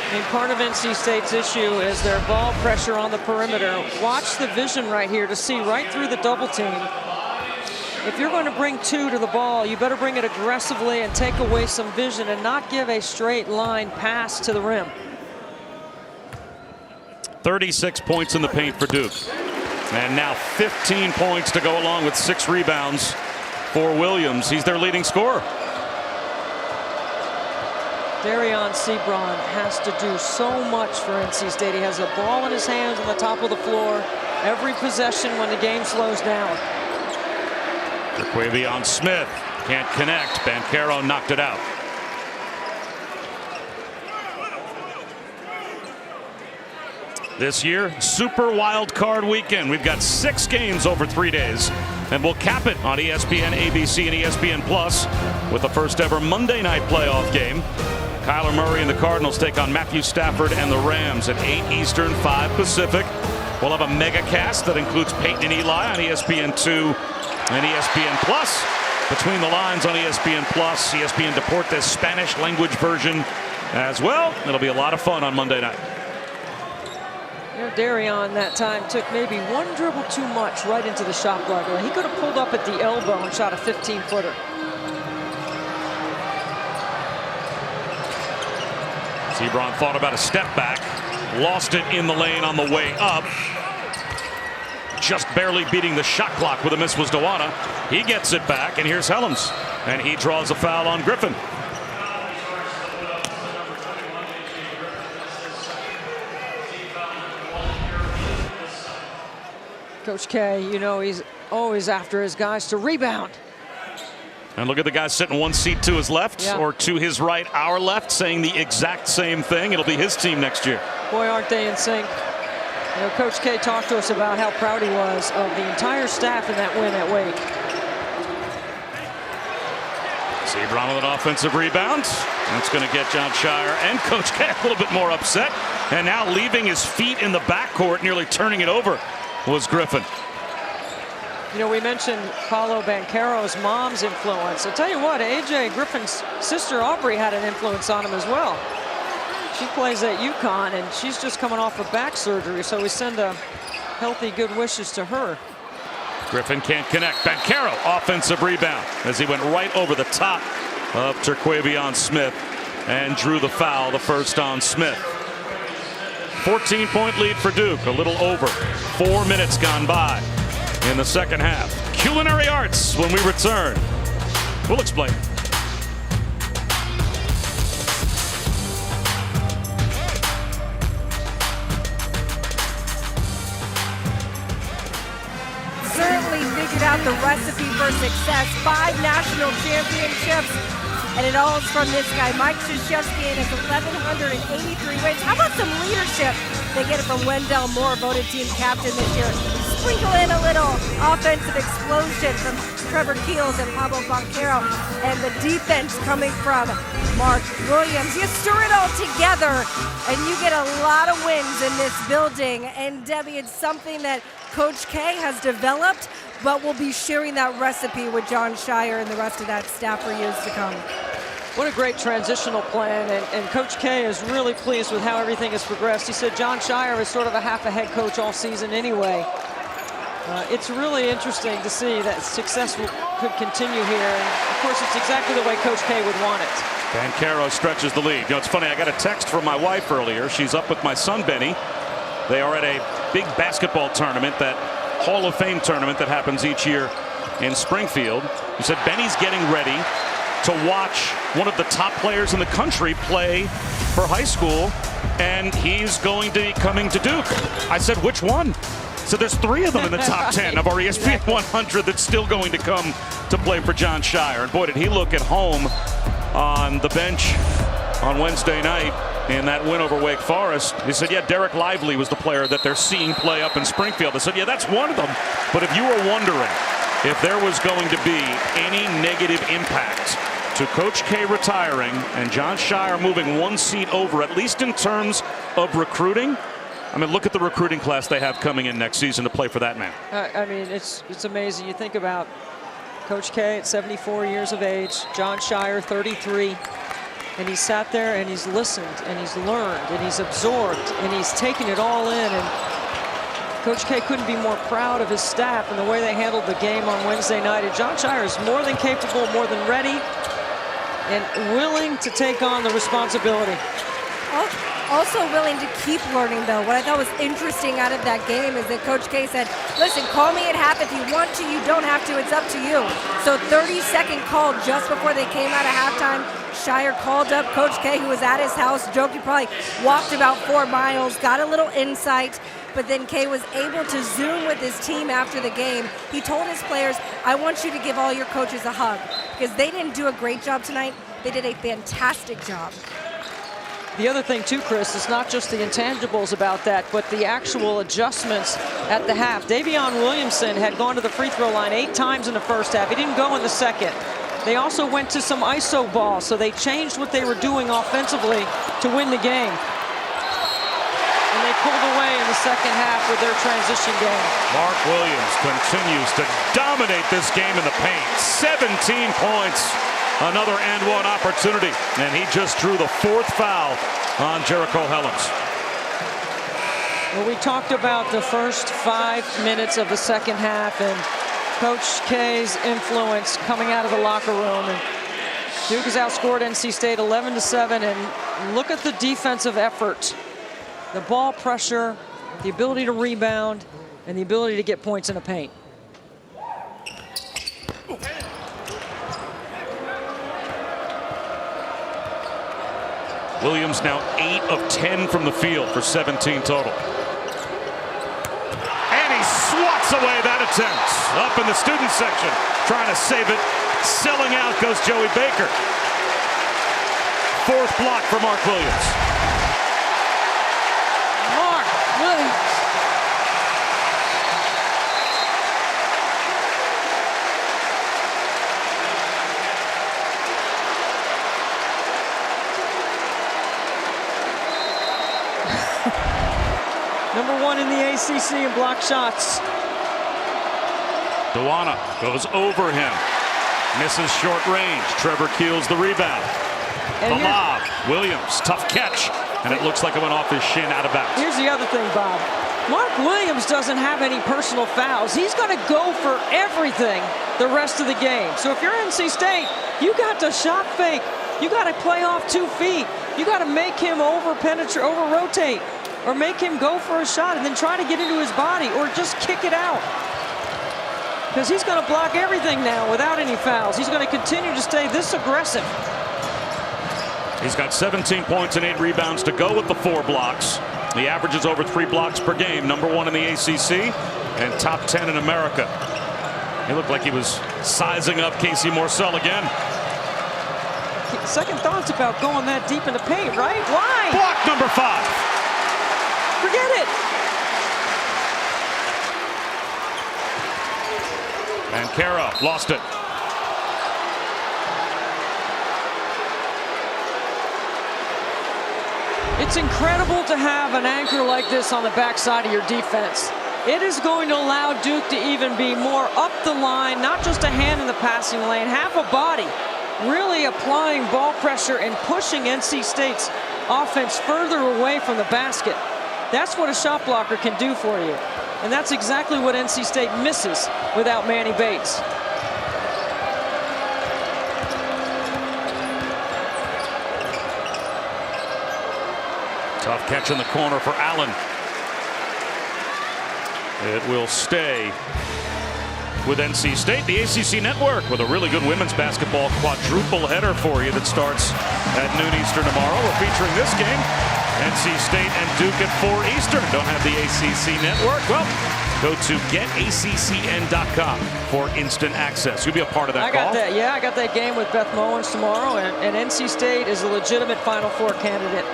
Speaker 17: I mean, part of NC State's issue is their ball pressure on the perimeter. Watch the vision right here to see right through the double team. If you're going to bring two to the ball, you better bring it aggressively and take away some vision and not give a straight line pass to the rim.
Speaker 16: 36 points in the paint for Duke. And now 15 points to go along with 6 rebounds for Williams. He's their leading scorer.
Speaker 17: Darion Sebron has to do so much for NC State. He has a ball in his hands on the top of the floor every possession when the game slows down.
Speaker 16: Terquavion Smith can't connect. Banchero knocked it out. This year, Super Wild Card Weekend. We've got 6 games over 3 days, and we'll cap it on ESPN, ABC, and ESPN Plus with the first ever Monday night playoff game. Kyler Murray and the Cardinals take on Matthew Stafford and the Rams at 8 Eastern, 5 Pacific. We'll have a mega cast that includes Peyton and Eli on ESPN2 and ESPN Plus. Between the Lines on ESPN Plus, ESPN Deportes Spanish language version as well. It'll be a lot of fun on Monday night.
Speaker 17: You know, Darion that time took maybe one dribble too much right into the shot block. He could have pulled up at the elbow and shot a 15-footer.
Speaker 16: Sebron thought about a step back, lost it in the lane on the way up. Just barely beating the shot clock with a miss was Dawana. He gets it back, and here's Helms, and he draws a foul on Griffin.
Speaker 17: Coach K, you know, he's always after his guys to rebound.
Speaker 16: And look at the guy sitting one seat to his left, or to his right, our left, saying the exact same thing. It'll be his team next year.
Speaker 17: Boy, aren't they in sync. You know, Coach K talked to us about how proud he was of the entire staff in that win at Wake.
Speaker 16: Sebron with an offensive rebound. That's going to get Jon Scheyer and Coach K a little bit more upset. And now leaving his feet in the backcourt, nearly turning it over, was Griffin.
Speaker 17: You know, we mentioned Paolo Banchero's mom's influence. I'll tell you what, AJ Griffin's sister Aubrey had an influence on him as well. She plays at UConn, and she's just coming off of back surgery, so we send a healthy good wishes to her.
Speaker 16: Griffin can't connect. Banchero, offensive rebound, as he went right over the top of Terquavion Smith and drew the foul, the first on Smith. 14-point lead for Duke, a little over. 4 minutes gone by in the second half. Culinary arts when we return. We'll explain.
Speaker 18: Certainly figured out the recipe for success. 5 national championships. And it all is from this guy, Mike Krzyzewski, and his 1,183 wins. How about some leadership? They get it from Wendell Moore, voted team captain this year. Sprinkle in a little offensive explosion from Trevor Keels and Pablo Banchero, and the defense coming from Mark Williams. You stir it all together, and you get a lot of wins in this building. And Debbie, it's something that Coach K has developed, but we'll be sharing that recipe with Jon Scheyer and the rest of that staff for years to come.
Speaker 17: What a great transitional plan, and Coach K is really pleased with how everything has progressed. He said Jon Scheyer is sort of a half a head coach all season anyway. It's really interesting to see that success could continue here, and of course it's exactly the way Coach K would want it.
Speaker 16: Banchero stretches the lead. You know, it's funny, I got a text from my wife earlier. She's up with my son Benny. They are at a big basketball tournament, that Hall of Fame tournament that happens each year in Springfield. He said Benny's getting ready to watch one of the top players in the country play for high school, and he's going to be coming to Duke. I said, which one? So there's 3 of them in the top 10 of our ESPN 100 that's still going to come to play for Jon Scheyer. And boy, did he look at home on the bench on Wednesday night in that win over Wake Forest. He said, yeah, Derek Lively was the player that they're seeing play up in Springfield. I said, yeah, that's one of them. But if you were wondering if there was going to be any negative impact to Coach K retiring and Jon Scheyer moving one seat over, at least in terms of recruiting, I mean, look at the recruiting class they have coming in next season to play for that man.
Speaker 17: I mean, it's amazing. You think about Coach K at 74 years of age, Jon Scheyer 33, and he sat there and he's listened and he's learned and he's absorbed and he's taken it all in. And Coach K couldn't be more proud of his staff and the way they handled the game on Wednesday night. And Jon Scheyer is more than capable, more than ready, and willing to take on the responsibility.
Speaker 18: Also willing to keep learning, though. What I thought was interesting out of that game is that Coach K said, listen, call me at half if you want to. You don't have to. It's up to you. So 30-second call just before they came out of halftime. Scheyer called up Coach K, who was at his house, joked he probably walked about 4 miles, got a little insight, but then K was able to Zoom with his team after the game. He told his players, I want you to give all your coaches a hug, because they didn't do a great job tonight. They did a fantastic job.
Speaker 17: The other thing too, Chris, is not just the intangibles about that, but the actual adjustments at the half. Davion Williamson had gone to the free throw line 8 times in the first half. He didn't go in the second. They also went to some ISO ball, so they changed what they were doing offensively to win the game. And they pulled away in the second half with their transition game.
Speaker 16: Mark Williams continues to dominate this game in the paint. 17 points. Another and one opportunity, and he just drew the 4th foul on Jericho Helms.
Speaker 17: Well, we talked about the first 5 minutes of the second half and Coach K's influence coming out of the locker room. And Duke has outscored NC State 11-7, and look at the defensive effort. The ball pressure, the ability to rebound, and the ability to get points in the paint.
Speaker 16: Williams now 8 of 10 from the field for 17 total. And he swats away that attempt. Up in the student section, trying to save it. Selling out goes Joey Baker. 4th block for Mark Williams.
Speaker 17: Mark Williams. Number 1 in the ACC in block shots.
Speaker 16: Duana goes over him. Misses short range. Trevor Keels the rebound. The lob. Williams, tough catch. And it looks like it went off his shin out of bounds.
Speaker 17: Here's the other thing, Bob. Mark Williams doesn't have any personal fouls. He's going to go for everything the rest of the game. So if you're NC State, you got to shot fake. You got to play off 2 feet. You got to make him over-penetrate, over-rotate, or make him go for a shot and then try to get into his body or just kick it out. Because he's going to block everything now without any fouls. He's going to continue to stay this aggressive.
Speaker 16: He's got 17 points and 8 rebounds to go with the 4 blocks. The average is over 3 blocks per game. Number 1 in the ACC and top 10 in America. He looked like he was sizing up Casey Morsell again.
Speaker 17: Second thoughts about going that deep in the paint, right? Why?
Speaker 16: Block number 5.
Speaker 17: Forget it.
Speaker 16: And Kara lost it.
Speaker 17: It's incredible to have an anchor like this on the backside of your defense. It is going to allow Duke to even be more up the line, not just a hand in the passing lane, half a body, really applying ball pressure and pushing NC State's offense further away from the basket. That's what a shot blocker can do for you. And that's exactly what NC State misses without Manny Bates.
Speaker 16: Tough catch in the corner for Allen. It will stay with NC State. The ACC Network with a really good women's basketball quadruple header for you that starts at noon Eastern tomorrow. We're featuring this game, NC State and Duke at 4 Eastern. Don't have the ACC Network? Well, go to getaccn.com for instant access. You'll be a part of that call.
Speaker 17: Yeah, I got that game with Beth Mowens tomorrow, and NC State is a legitimate Final Four candidate.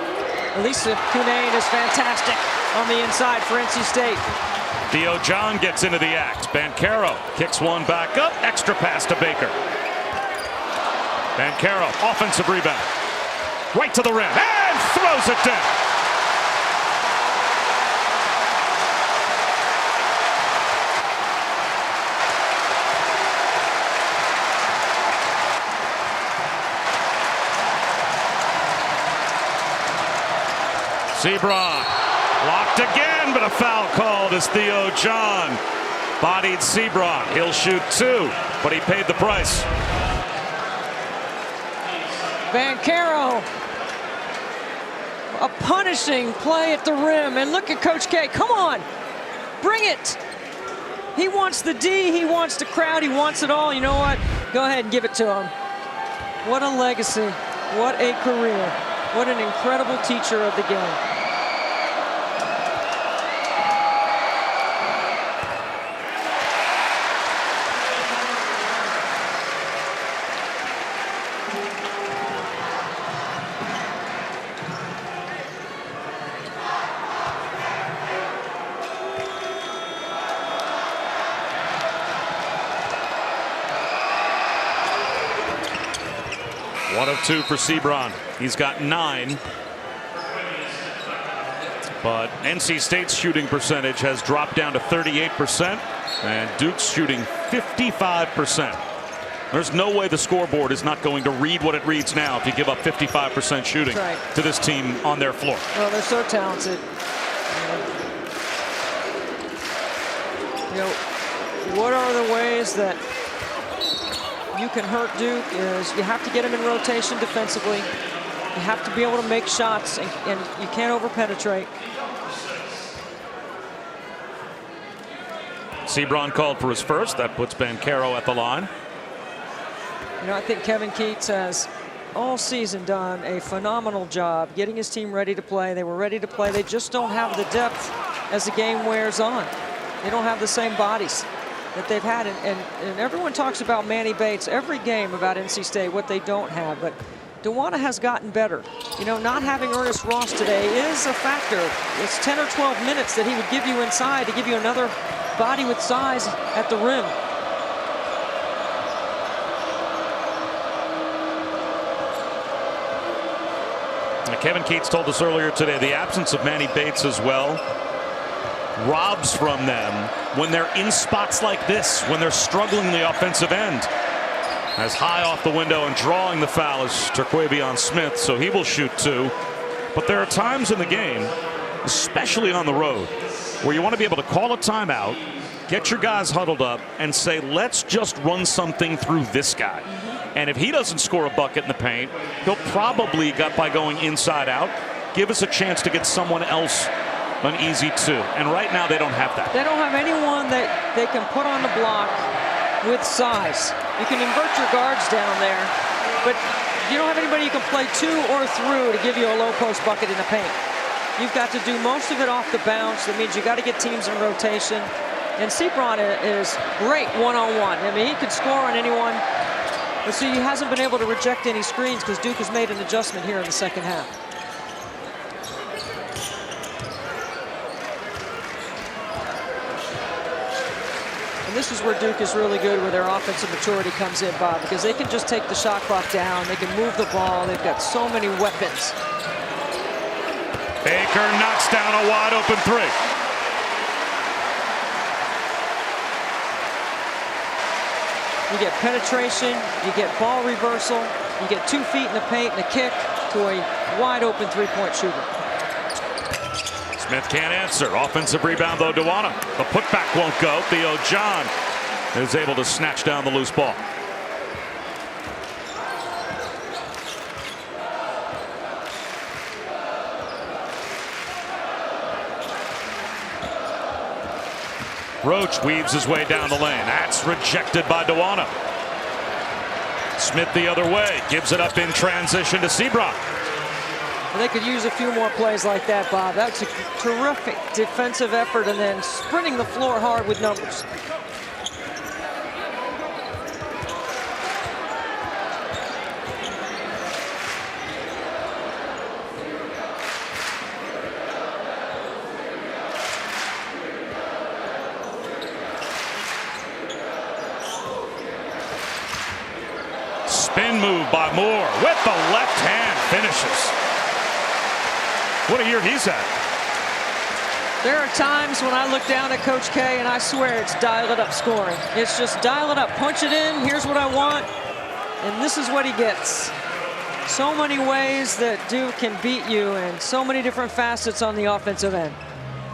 Speaker 17: Elisa Cunane is fantastic on the inside for NC State.
Speaker 16: Theo John gets into the act. Banchero kicks one back up. Extra pass to Baker. Banchero, offensive rebound. Right to the rim and throws it down. Sebron blocked again, but a foul called as Theo John bodied Sebron. He'll shoot 2, but he paid the price.
Speaker 17: Banchero, a punishing play at the rim, and look at Coach K. Come on, bring it. He wants the D, he wants the crowd, he wants it all. You know what? Go ahead and give it to him. What a legacy, what a career, what an incredible teacher of the game.
Speaker 16: One of 2 for Sebron. He's got 9. But NC State's shooting percentage has dropped down to 38%, and Duke's shooting 55%. There's no way the scoreboard is not going to read what it reads now if you give up 55% shooting to this team on their floor.
Speaker 17: Well, they're so talented. You know, what are the ways that you can hurt Duke is you have to get them in rotation defensively. You have to be able to make shots, and you can't over-penetrate.
Speaker 16: Sebron called for his first. That puts Banchero at the line.
Speaker 17: You know, I think Kevin Keats has all season done a phenomenal job getting his team ready to play. They were ready to play. They just don't have the depth as the game wears on. They don't have the same bodies that they've had, and everyone talks about Manny Bates every game about NC State, what they don't have, but DeWanna has gotten better. You know, not having Ernest Ross today is a factor. It's 10 or 12 minutes that he would give you inside to give you another body with size at the rim.
Speaker 16: Now, Kevin Keats told us earlier today the absence of Manny Bates as well robs from them when they're in spots like this, when they're struggling the offensive end. As high off the window and drawing the foul is Terquavion Smith, so he will shoot 2. But there are times in the game, especially on the road, where you want to be able to call a timeout, get your guys huddled up, and say, let's just run something through this guy. And if he doesn't score a bucket in the paint, he'll probably, by going inside out, give us a chance to get someone else an easy 2. And right now they don't have that.
Speaker 17: They don't have anyone that they can put on the block with size. You can invert your guards down there, but you don't have anybody you can play to or through to give you a low post bucket in the paint. You've got to do most of it off the bounce. That means you got to get teams in rotation. And Sebron is great one-on-one. I mean, he could score on anyone. But see, he hasn't been able to reject any screens because Duke has made an adjustment here in the second half. This is where Duke is really good, where their offensive maturity comes in, Bob, because they can just take the shot clock down. They can move the ball. They've got so many weapons.
Speaker 16: Baker knocks down a wide open 3.
Speaker 17: You get penetration, you get ball reversal, you get 2 feet in the paint and a kick to a wide open 3-point shooter.
Speaker 16: Smith can't answer. Offensive rebound, though, DeWanna. The putback won't go. Theo John is able to snatch down the loose ball. Roach weaves his way down the lane. That's rejected by DeWanna. Smith the other way. Gives it up in transition to Sebron.
Speaker 17: They could use a few more plays like that, Bob. That's a terrific defensive effort and then sprinting the floor hard with numbers.
Speaker 16: Spin move by Moore with the left hand finishes. What a year he's had.
Speaker 17: There are times when I look down at Coach K and I swear it's dial it up scoring. It's just dial it up, punch it in, here's what I want, and this is what he gets. So many ways that Duke can beat you and so many different facets on the offensive end.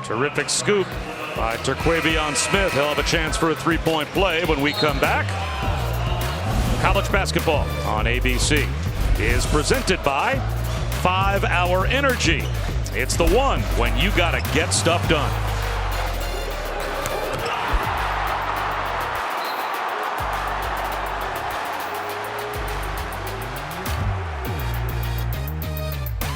Speaker 16: Terrific scoop by Terquavion Smith. He'll have a chance for a three-point play when we come back. College basketball on ABC is presented by 5 Hour Energy. It's the one when you gotta get stuff done.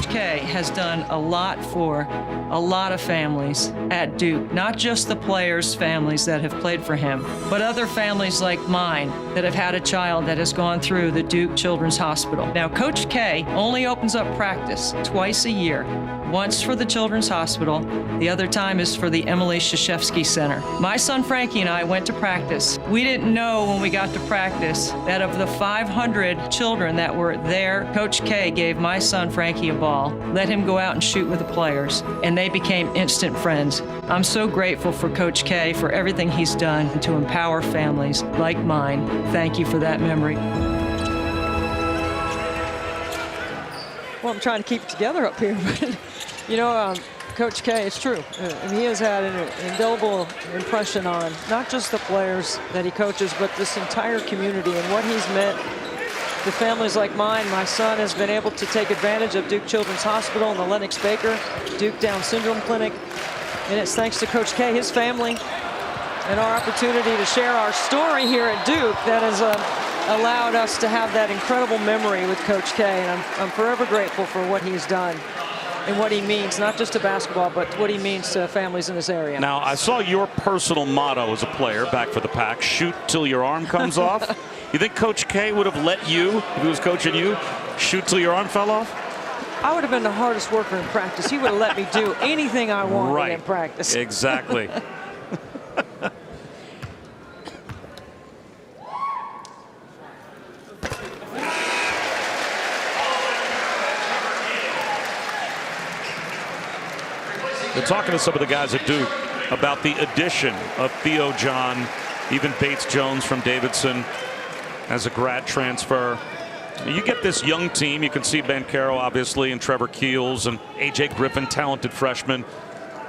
Speaker 17: K has done a lot for a lot of families at Duke, not just the players' families that have played for him, but other families like mine that have had a child that has gone through the Duke Children's Hospital. Now, Coach K only opens up practice twice a year, once for the Children's Hospital, the other time is for the Emily Krzyzewski Center. My son Frankie and I went to practice. We didn't know when we got to practice that of the 500 children that were there, Coach K gave my son Frankie a ball, let him go out and shoot with the players, and they became instant friends. I'm so grateful for Coach K for everything he's done to empower families like mine. Thank you for that memory. Well, I'm trying to keep it together up here, but you know, Coach K, it's true. And he has had an indelible impression on not just the players that he coaches, but this entire community and what he's meant to families like mine. My son has been able to take advantage of Duke Children's Hospital and the Lennox Baker Duke Down Syndrome Clinic. And it's thanks to Coach K, his family, and our opportunity to share our story here at Duke that has allowed us to have that incredible memory with Coach K. And I'm forever grateful for what he's done and what he means, not just to basketball, but what he means to families in this area.
Speaker 16: Now, I saw your personal motto as a player back for the Pack, shoot till your arm comes off. You think Coach K would have let you, if he was coaching you, shoot till your arm fell off?
Speaker 17: I would have been the hardest worker in practice. He would have let me do anything I wanted in practice.
Speaker 16: Exactly. We're talking to some of the guys at Duke about the addition of Theo John, even Bates Jones from Davidson as a grad transfer. You get this young team. You can see Banchero, obviously, and Trevor Keels and A.J. Griffin, talented freshmen.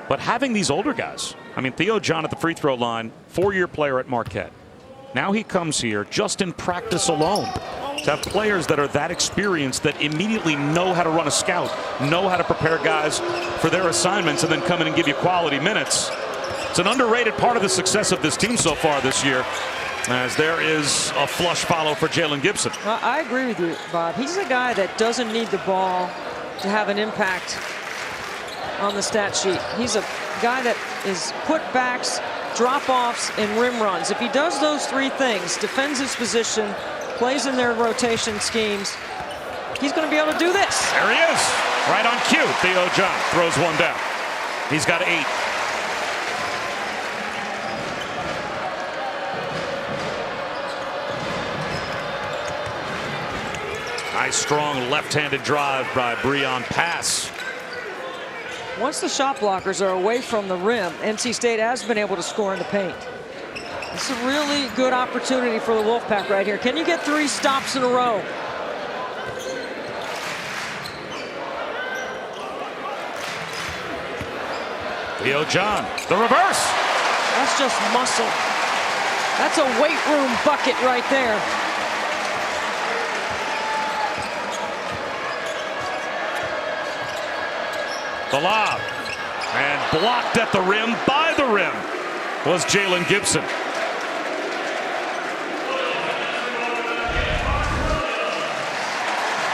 Speaker 16: But having these older guys, I mean, Theo John at the free throw line, 4-year player at Marquette. Now he comes here just in practice alone to have players that are that experienced that immediately know how to run a scout, know how to prepare guys for their assignments, and then come in and give you quality minutes. It's an underrated part of the success of this team so far this year, as there is a flush follow for Jalen Gibson.
Speaker 17: I agree with you, Bob. He's a guy that doesn't need the ball to have an impact on the stat sheet. He's a guy that is putbacks, drop-offs, and rim runs. If he does those three things, defends his position, plays in their rotation schemes, he's going to be able to do this.
Speaker 16: There he is, right on cue. Theo John throws one down. He's got 8. Nice, strong left-handed drive by Breon Pass.
Speaker 17: Once the shot blockers are away from the rim, NC State has been able to score in the paint. It's a really good opportunity for the Wolfpack right here. Can you get 3 stops in a row?
Speaker 16: Theo John, the reverse.
Speaker 17: That's just muscle. That's a weight room bucket right there.
Speaker 16: The lob, and blocked at the rim, by the rim, was Jalen Gibson.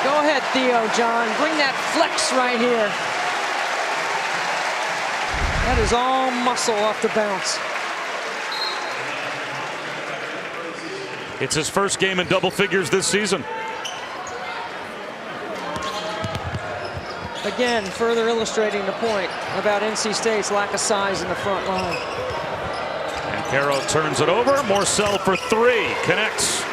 Speaker 17: Go ahead, Theo John. Bring that flex right here. That is all muscle off the bounce.
Speaker 16: It's his first game in double figures this season.
Speaker 17: Again, further illustrating the point about NC State's lack of size in the front line.
Speaker 16: And Caro turns it over. Morcell for 3. Connects.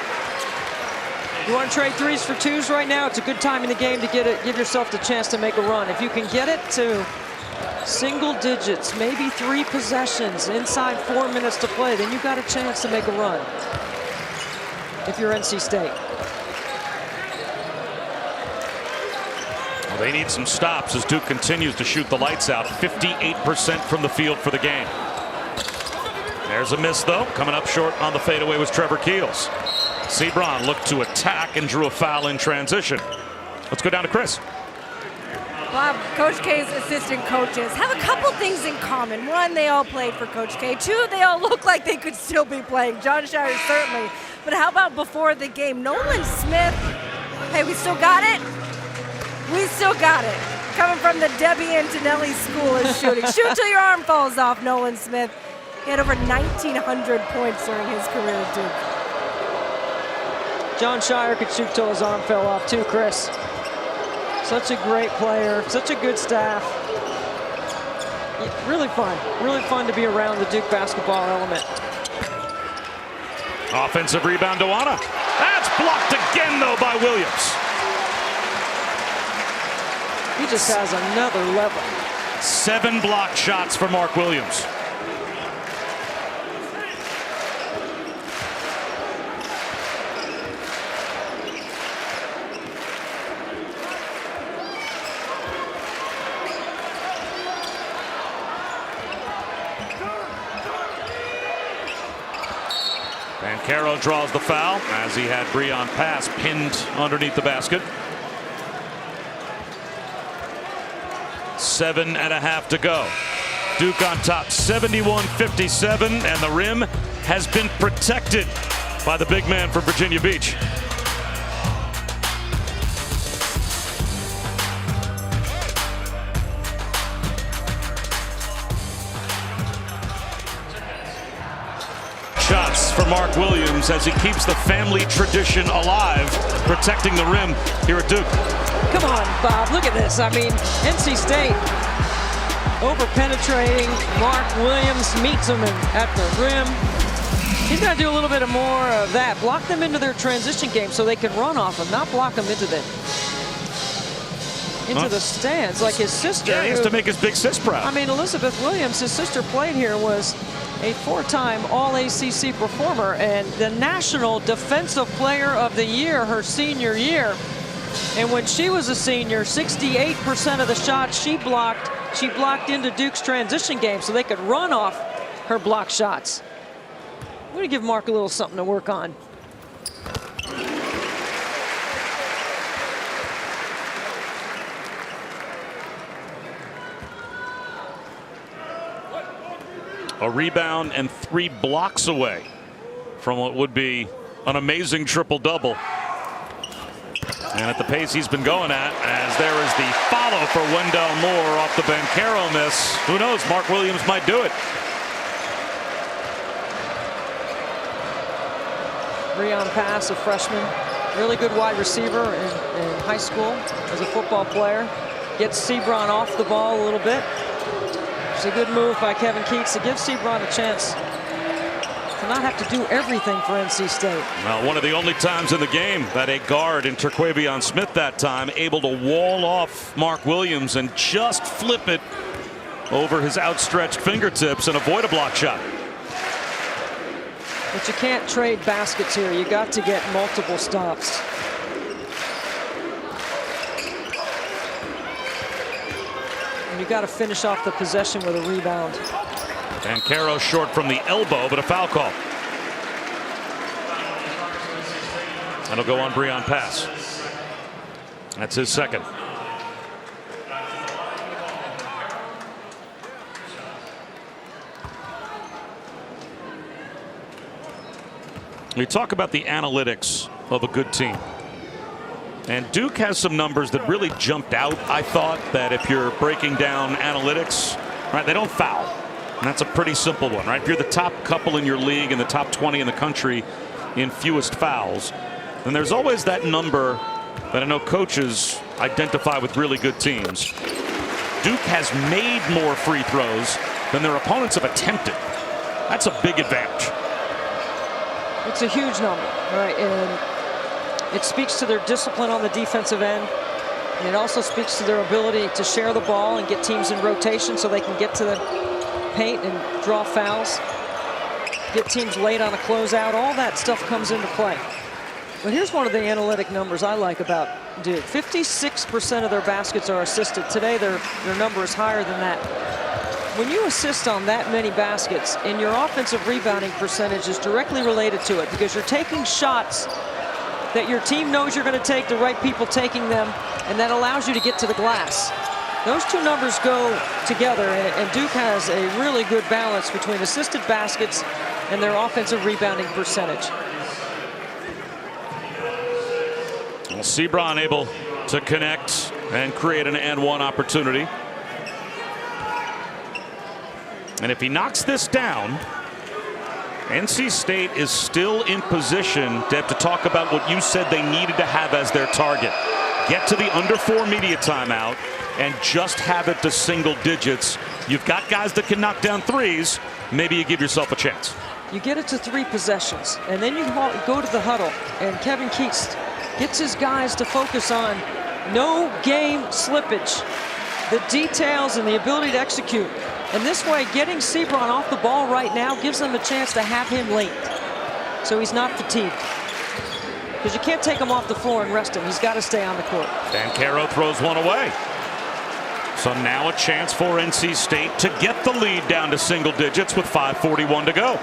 Speaker 17: You want to trade threes for twos right now? It's a good time in the game to give yourself the chance to make a run. If you can get it to single digits, maybe 3 possessions inside 4 minutes to play, then you've got a chance to make a run if you're NC State.
Speaker 16: Well, they need some stops as Duke continues to shoot the lights out. 58% from the field for the game. There's a miss, though. Coming up short on the fadeaway was Trevor Keels. Sebron looked to attack and drew a foul in transition. Let's go down to Chris.
Speaker 18: Bob, Coach K's assistant coaches have a couple things in common. One, they all played for Coach K. Two, they all look like they could still be playing. John Shire certainly. But how about before the game? Nolan Smith, hey, we still got it? We still got it. Coming from the Debbie Antonelli School of Shooting. Shoot till your arm falls off, Nolan Smith. He had over 1,900 points during his career at Duke.
Speaker 17: John Shire could shoot till his arm fell off too, Chris. Such a great player, such a good staff. Really fun to be around the Duke basketball element.
Speaker 16: Offensive rebound to Anna. That's blocked again, though, by Williams.
Speaker 17: He just has another level.
Speaker 16: 7 blocked shots for Mark Williams. Caro draws the foul as he had Breon Pass pinned underneath the basket. 7.5 to go. Duke on top 71-57, and the rim has been protected by the big man from Virginia Beach. Shots for Mark Williams as he keeps the family tradition alive, protecting the rim here at Duke.
Speaker 17: Come on, Bob, look at this. I mean, NC State over-penetrating. Mark Williams meets him at the rim. He's got to do a little bit more of that. Block them into their transition game so they can run off them, not block them into the stands like his sister.
Speaker 16: Yeah, he has to make his big sis proud.
Speaker 17: I mean, Elizabeth Williams, his sister, played here, was a 4-time All-ACC performer and the National Defensive Player of the Year her senior year. And when she was a senior, 68% of the shots she blocked into Duke's transition game so they could run off her block shots. I'm going to give Mark a little something to work on.
Speaker 16: A rebound and 3 blocks away from what would be an amazing triple-double. And at the pace he's been going at, as there is the follow for Wendell Moore off the Banchero miss. Who knows, Mark Williams might do it.
Speaker 17: Breon Pass, a freshman, really good wide receiver in high school as a football player. Gets Sebron off the ball a little bit. It's a good move by Kevin Keats to give Sebron a chance to not have to do everything for NC State.
Speaker 16: Well, one of the only times in the game that a guard in Terquavion Smith that time able to wall off Mark Williams and just flip it over his outstretched fingertips and avoid a block shot.
Speaker 17: But you can't trade baskets here. You got to get multiple stops. And you got to finish off the possession with a rebound.
Speaker 16: And Caro short from the elbow, but a foul call. That'll go on Breon Pass. That's his second. We talk about the analytics of a good team. And Duke has some numbers that really jumped out. I thought that if you're breaking down analytics, right, they don't foul. And that's a pretty simple one, right? If you're the top couple in your league and the top 20 in the country in fewest fouls, then there's always that number that I know coaches identify with really good teams. Duke has made more free throws than their opponents have attempted. That's a big advantage.
Speaker 17: It's a huge number, right? And It speaks to their discipline on the defensive end. And it also speaks to their ability to share the ball and get teams in rotation so they can get to the paint and draw fouls. Get teams late on a closeout. All that stuff comes into play. But here's one of the analytic numbers I like about Duke. 56% of their baskets are assisted. Today their number is higher than that. When you assist on that many baskets, and your offensive rebounding percentage is directly related to it, because you're taking shots that your team knows you're going to take, the right people taking them, and that allows you to get to the glass. Those two numbers go together, and Duke has a really good balance between assisted baskets and their offensive rebounding percentage.
Speaker 16: Well, Sebron able to connect and create an and-one opportunity. And if he knocks this down, NC State is still in position, Deb, to talk about what you said they needed to have as their target. Get to the under 4 media timeout and just have it to single digits. You've got guys that can knock down threes. Maybe you give yourself a chance.
Speaker 17: You get it to 3 possessions, and then you go to the huddle, and Kevin Keats gets his guys to focus on no game slippage, the details and the ability to execute. And this way, getting Sebron off the ball right now gives them a chance to have him late, so he's not fatigued. Because you can't take him off the floor and rest him. He's got to stay on the court.
Speaker 16: Banchero throws one away. So now a chance for NC State to get the lead down to single digits with 5:41 to go.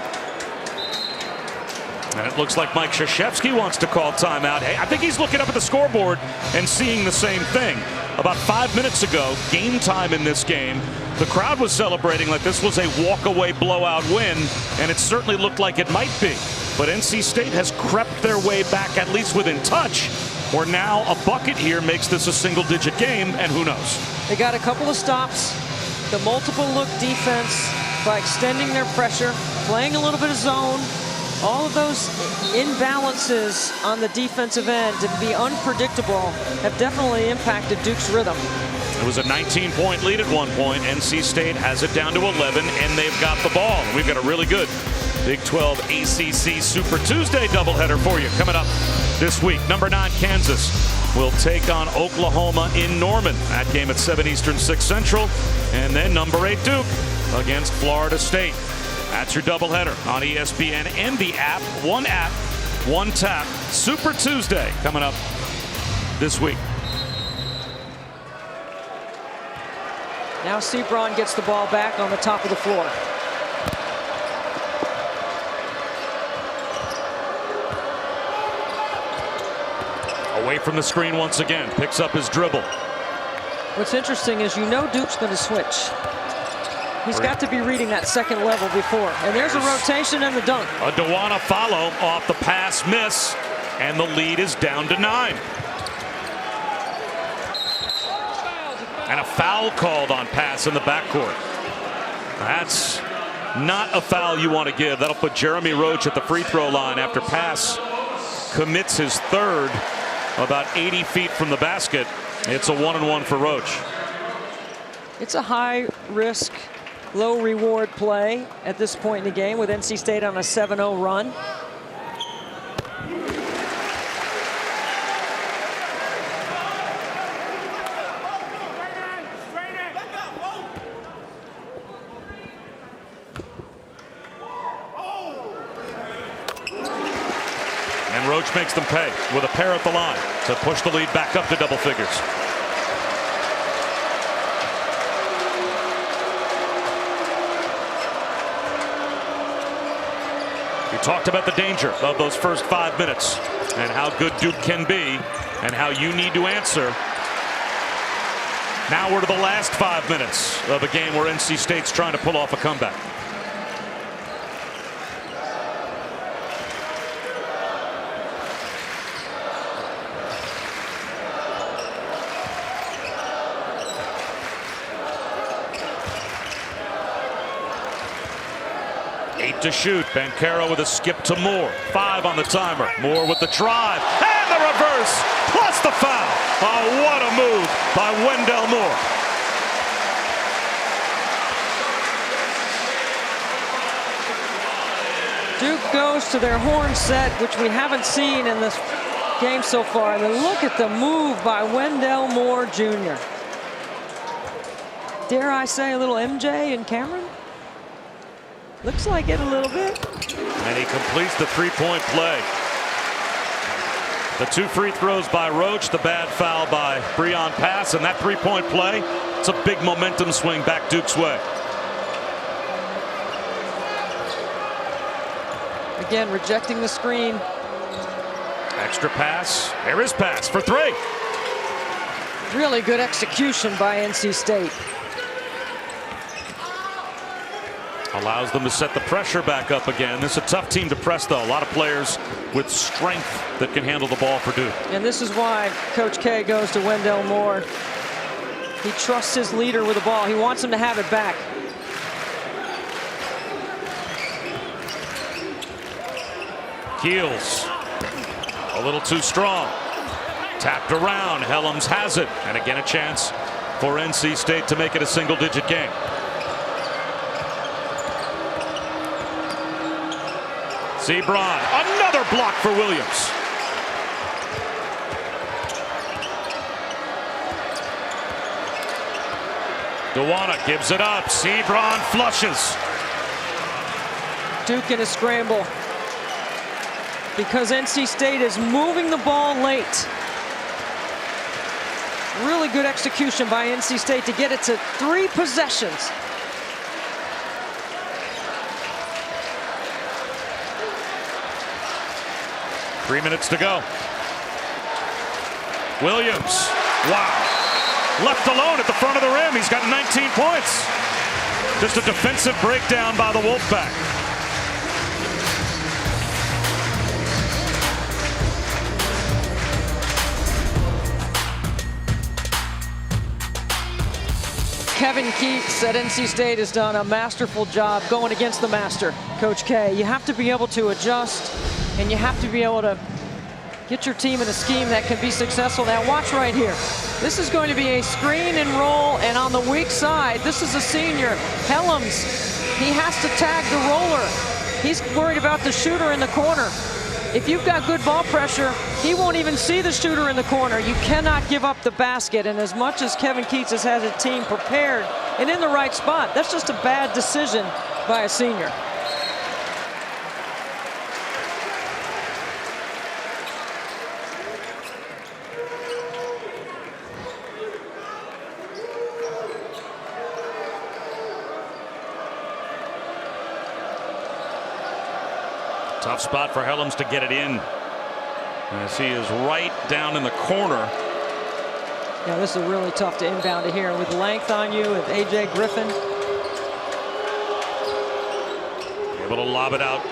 Speaker 16: And it looks like Mike Krzyzewski wants to call timeout. Hey, I think he's looking up at the scoreboard and seeing the same thing. About 5 minutes ago, game time in this game, the crowd was celebrating like this was a walk-away blowout win, and it certainly looked like it might be. But NC State has crept their way back at least within touch, where now a bucket here makes this a single-digit game, and who knows?
Speaker 17: They got a couple of stops, the multiple look defense by extending their pressure, playing a little bit of zone. All of those imbalances on the defensive end to be unpredictable have definitely impacted Duke's rhythm.
Speaker 16: It was a 19-point lead at one point. NC State has it down to 11, and they've got the ball. We've got a really good Big 12 ACC Super Tuesday doubleheader for you coming up this week. Number 9 Kansas will take on Oklahoma in Norman. That game at 7 Eastern, 6 Central. And then number 8 Duke against Florida State. That's your doubleheader on ESPN and the app. One app, one tap. Super Tuesday coming up this week.
Speaker 17: Now Sebron gets the ball back on the top of the floor.
Speaker 16: Away from the screen once again. Picks up his dribble.
Speaker 17: What's interesting is Duke's going to switch. He's got to be reading that second level before. And there's a rotation and the dunk.
Speaker 16: A Dewana follow off the pass miss, and the lead is down to 9. And a foul called on pass in the backcourt. That's not a foul you want to give. That'll put Jeremy Roach at the free throw line after pass commits his third about 80 feet from the basket. It's a 1-and-1 for Roach.
Speaker 17: It's a high risk, low reward play at this point in the game with NC State on a 7-0 run.
Speaker 16: And Roach makes them pay with a pair at the line to push the lead back up to double figures. We talked about the danger of those first 5 minutes and how good Duke can be and how you need to answer. Now we're to the last 5 minutes of a game where NC State's trying to pull off a comeback. To shoot. Banchero with a skip to Moore. 5 on the timer. Moore with the drive. And the reverse. Plus the foul. Oh, what a move by Wendell Moore.
Speaker 17: Duke goes to their horn set, which we haven't seen in this game so far. And then look at the move by Wendell Moore Jr. Dare I say a little MJ and Cameron? Looks like it a little bit.
Speaker 16: And he completes the three-point play. The 2 free throws by Roach, the bad foul by Breon Pass, and that three-point play, it's a big momentum swing back Duke's way.
Speaker 17: Again, rejecting the screen.
Speaker 16: Extra pass. Here is pass for 3.
Speaker 17: Really good execution by NC State.
Speaker 16: Allows them to set the pressure back up again. This is a tough team to press, though. A lot of players with strength that can handle the ball for Duke.
Speaker 17: And this is why Coach K goes to Wendell Moore. He trusts his leader with the ball. He wants him to have it back.
Speaker 16: Keels. A little too strong. Tapped around. Helms has it. And again, a chance for NC State to make it a single-digit game. Sebron, another block for Williams. Duana gives it up. Sebron flushes.
Speaker 17: Duke in a scramble. Because NC State is moving the ball late. Really good execution by NC State to get it to 3 possessions.
Speaker 16: Three minutes to go. Williams, wow. Left alone at the front of the rim. He's got 19 points. Just a defensive breakdown by the Wolfpack.
Speaker 17: Kevin Keats at NC State has done a masterful job going against the master, Coach K. You have to be able to adjust, and you have to be able to get your team in a scheme that can be successful. Now watch right here. This is going to be a screen and roll, and on the weak side, this is a senior, Helms. He has to tag the roller. He's worried about the shooter in the corner. If you've got good ball pressure, he won't even see the shooter in the corner. You cannot give up the basket, and as much as Kevin Keats has had his team prepared and in the right spot, that's just a bad decision by a senior.
Speaker 16: Tough spot for Helms to get it in, as he is right down in the corner.
Speaker 17: Yeah, this is really tough to inbound to here with length on you, with A.J. Griffin.
Speaker 16: Able to lob it out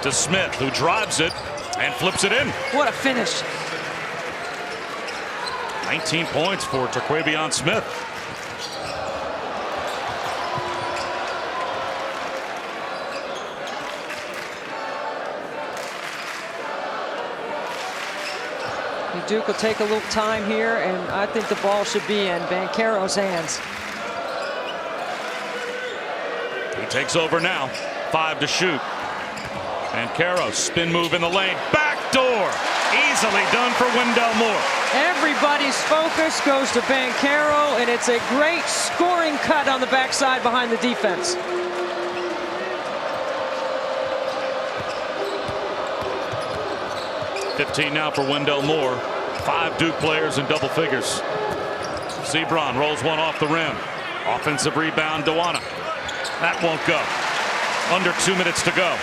Speaker 16: to Smith, who drives it and flips it in.
Speaker 17: What a finish.
Speaker 16: 19 points for Terquavion Smith.
Speaker 17: Duke will take a little time here, and I think the ball should be in Banchero's hands.
Speaker 16: He takes over now. 5 to shoot. Banchero, spin move in the lane. Backdoor. Easily done for Wendell Moore.
Speaker 17: Everybody's focus goes to Banchero, and it's a great scoring cut on the backside behind the defense.
Speaker 16: $15 now for Wendell Moore. 5 Duke players in double figures. Sebron rolls one off the rim. Offensive rebound, Duana. That won't go. Under 2 minutes to go.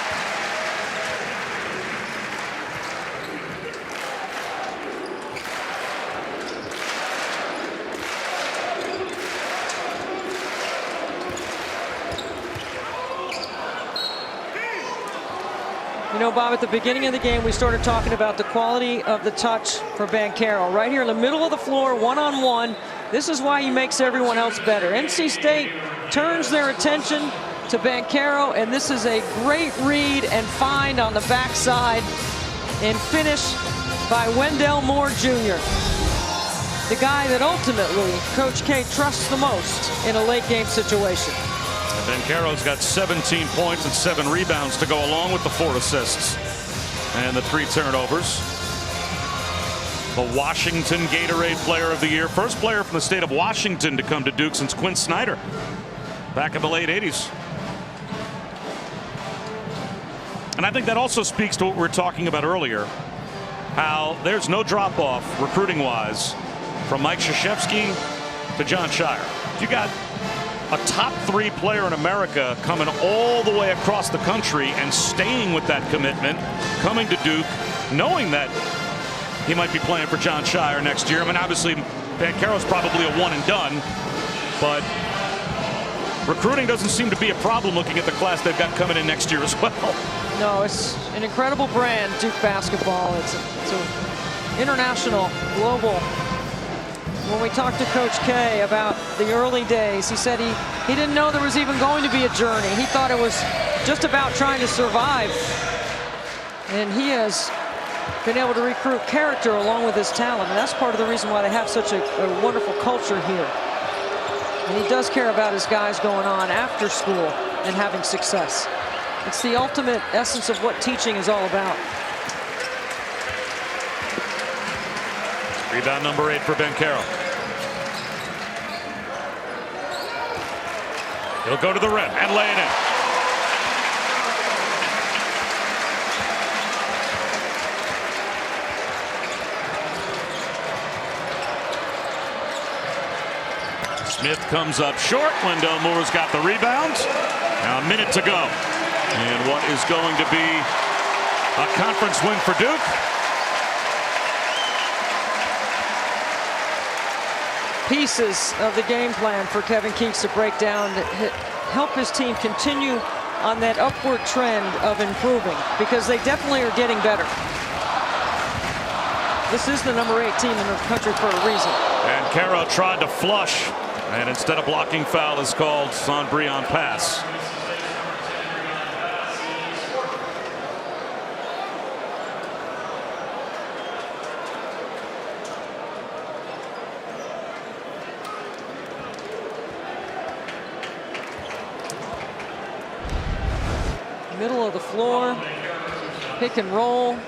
Speaker 17: You know, Bob, at the beginning of the game, we started talking about the quality of the touch for Banchero. Right here in the middle of the floor, one-on-one. This is why he makes everyone else better. NC State turns their attention to Banchero, and this is a great read and find on the backside and finish by Wendell Moore Jr., the guy that ultimately Coach K trusts the most in a late game situation.
Speaker 16: Banchero's got 17 points and 7 rebounds to go along with the 4 assists and the 3 turnovers. the Washington Gatorade Player of the Year. First player from the state of Washington to come to Duke since Quinn Snyder back in the late 80s. And I think that also speaks to what we were talking about earlier, how there's no drop-off recruiting-wise from Mike Krzyzewski to Jon Scheyer. You got a top 3 player in America coming all the way across the country and staying with that commitment, coming to Duke, knowing that he might be playing for Jon Scheyer next year. I mean, obviously, Banchero's probably a one and done, but recruiting doesn't seem to be a problem looking at the class they've got coming in next year as well.
Speaker 17: No, it's an incredible brand, Duke basketball. It's an international, global. When we talked to Coach K about the early days, he said he didn't know there was even going to be a journey. He thought it was just about trying to survive. And he has been able to recruit character along with his talent. And that's part of the reason why they have such a wonderful culture here. And he does care about his guys going on after school and having success. It's the ultimate essence of what teaching is all about.
Speaker 16: Rebound number 8 for Banchero. He'll go to the rim and lay it in. Smith comes up short. Wendell Moore's got the rebound. Now a minute to go. And what is going to be a conference win for Duke.
Speaker 17: Pieces of the game plan for Kevin Keeks to break down to help his team continue on that upward trend of improving, because they definitely are getting better. This is the number 8 team in the country for a reason.
Speaker 16: And Caro tried to flush, and instead of blocking foul is called on Breon pass.
Speaker 17: Middle of the floor, pick and roll.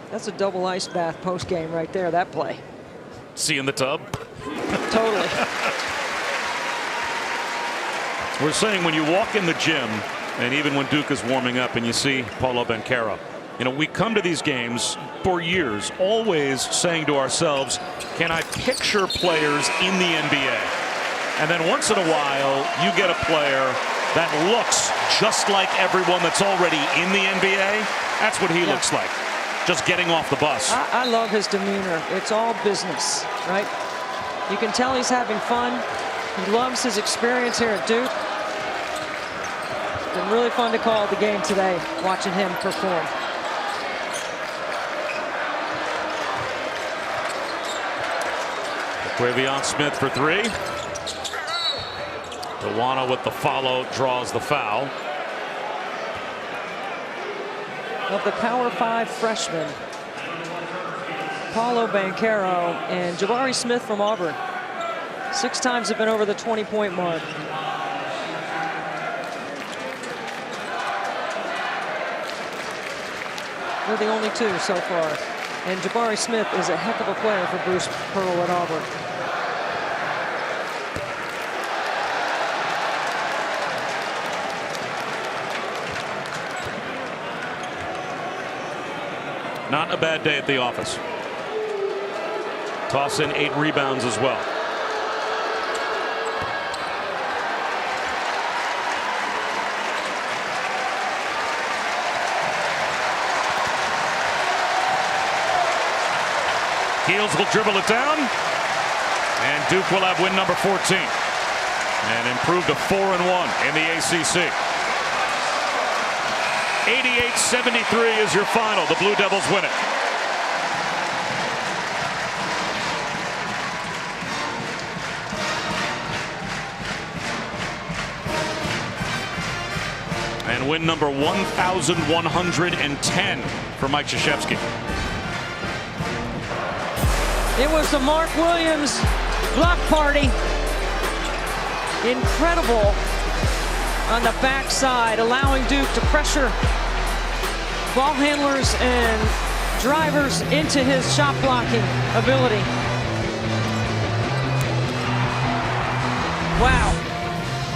Speaker 17: That's a double ice bath post game right there, that play.
Speaker 16: See in the tub?
Speaker 17: Totally.
Speaker 16: We're saying when you walk in the gym, and even when Duke is warming up and you see Paolo Banchero, you know, we come to these games for years always saying to ourselves, can I picture players in the NBA? And then once in a while, you get a player that looks just like everyone that's already in the NBA. That's what he looks like, just getting off the bus.
Speaker 17: I love his demeanor. It's all business, right? You can tell he's having fun. He loves his experience here at Duke. It's been really fun to call the game today, watching him perform.
Speaker 16: Quavion Smith for 3. Dewana with the follow draws the foul.
Speaker 17: Of the Power 5 freshmen, Paolo Banchero and Jabari Smith from Auburn. 6 times have been over the 20-point mark. They're the only 2 so far. And Jabari Smith is a heck of a player for Bruce Pearl at Auburn.
Speaker 16: Not a bad day at the office. Toss in 8 rebounds as well. Keels will dribble it down, and Duke will have win number 14 and improve to 4-1 in the ACC. 88-73 is your final. The Blue Devils win it. And win number 1,110 for Mike Krzyzewski.
Speaker 17: It was the Mark Williams block party. Incredible on the backside, allowing Duke to pressure ball handlers and drivers into his shot blocking ability. Wow,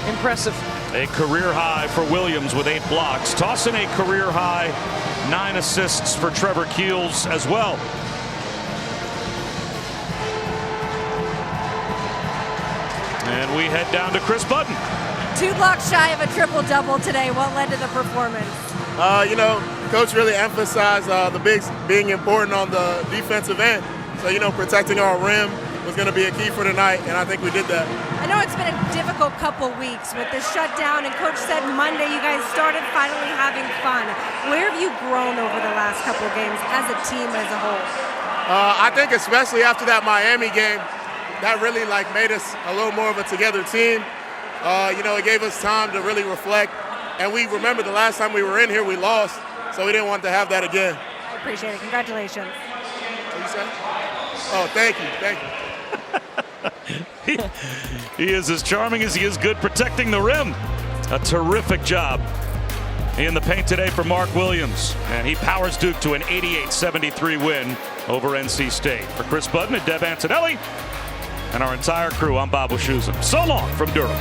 Speaker 17: impressive.
Speaker 16: A career high for Williams with 8 blocks. Tossing a career high 9 assists for Trevor Keels as well. And we head down to Chris Budden.
Speaker 18: 2 blocks shy of a triple-double today. What led to the performance?
Speaker 19: Coach really emphasized the bigs being important on the defensive end. So, protecting our rim was going to be a key for tonight, and I think we did that.
Speaker 18: I know it's been a difficult couple weeks with the shutdown, and Coach said Monday you guys started finally having fun. Where have you grown over the last couple games as a team as a whole?
Speaker 19: I think especially after that Miami game, that really made us a little more of a together team. It gave us time to really reflect, and we remember the last time we were in here we lost, so we didn't want to have that again.
Speaker 18: I appreciate it. Congratulations.
Speaker 19: What you say? Oh, thank you.
Speaker 16: He is as charming as he is good protecting the rim. A terrific job in the paint today for Mark Williams. And he powers Duke to an 88-73 win over NC State. For Chris Budden and Deb Antonelli and our entire crew, I'm Bob Wischusen. So long from Durham.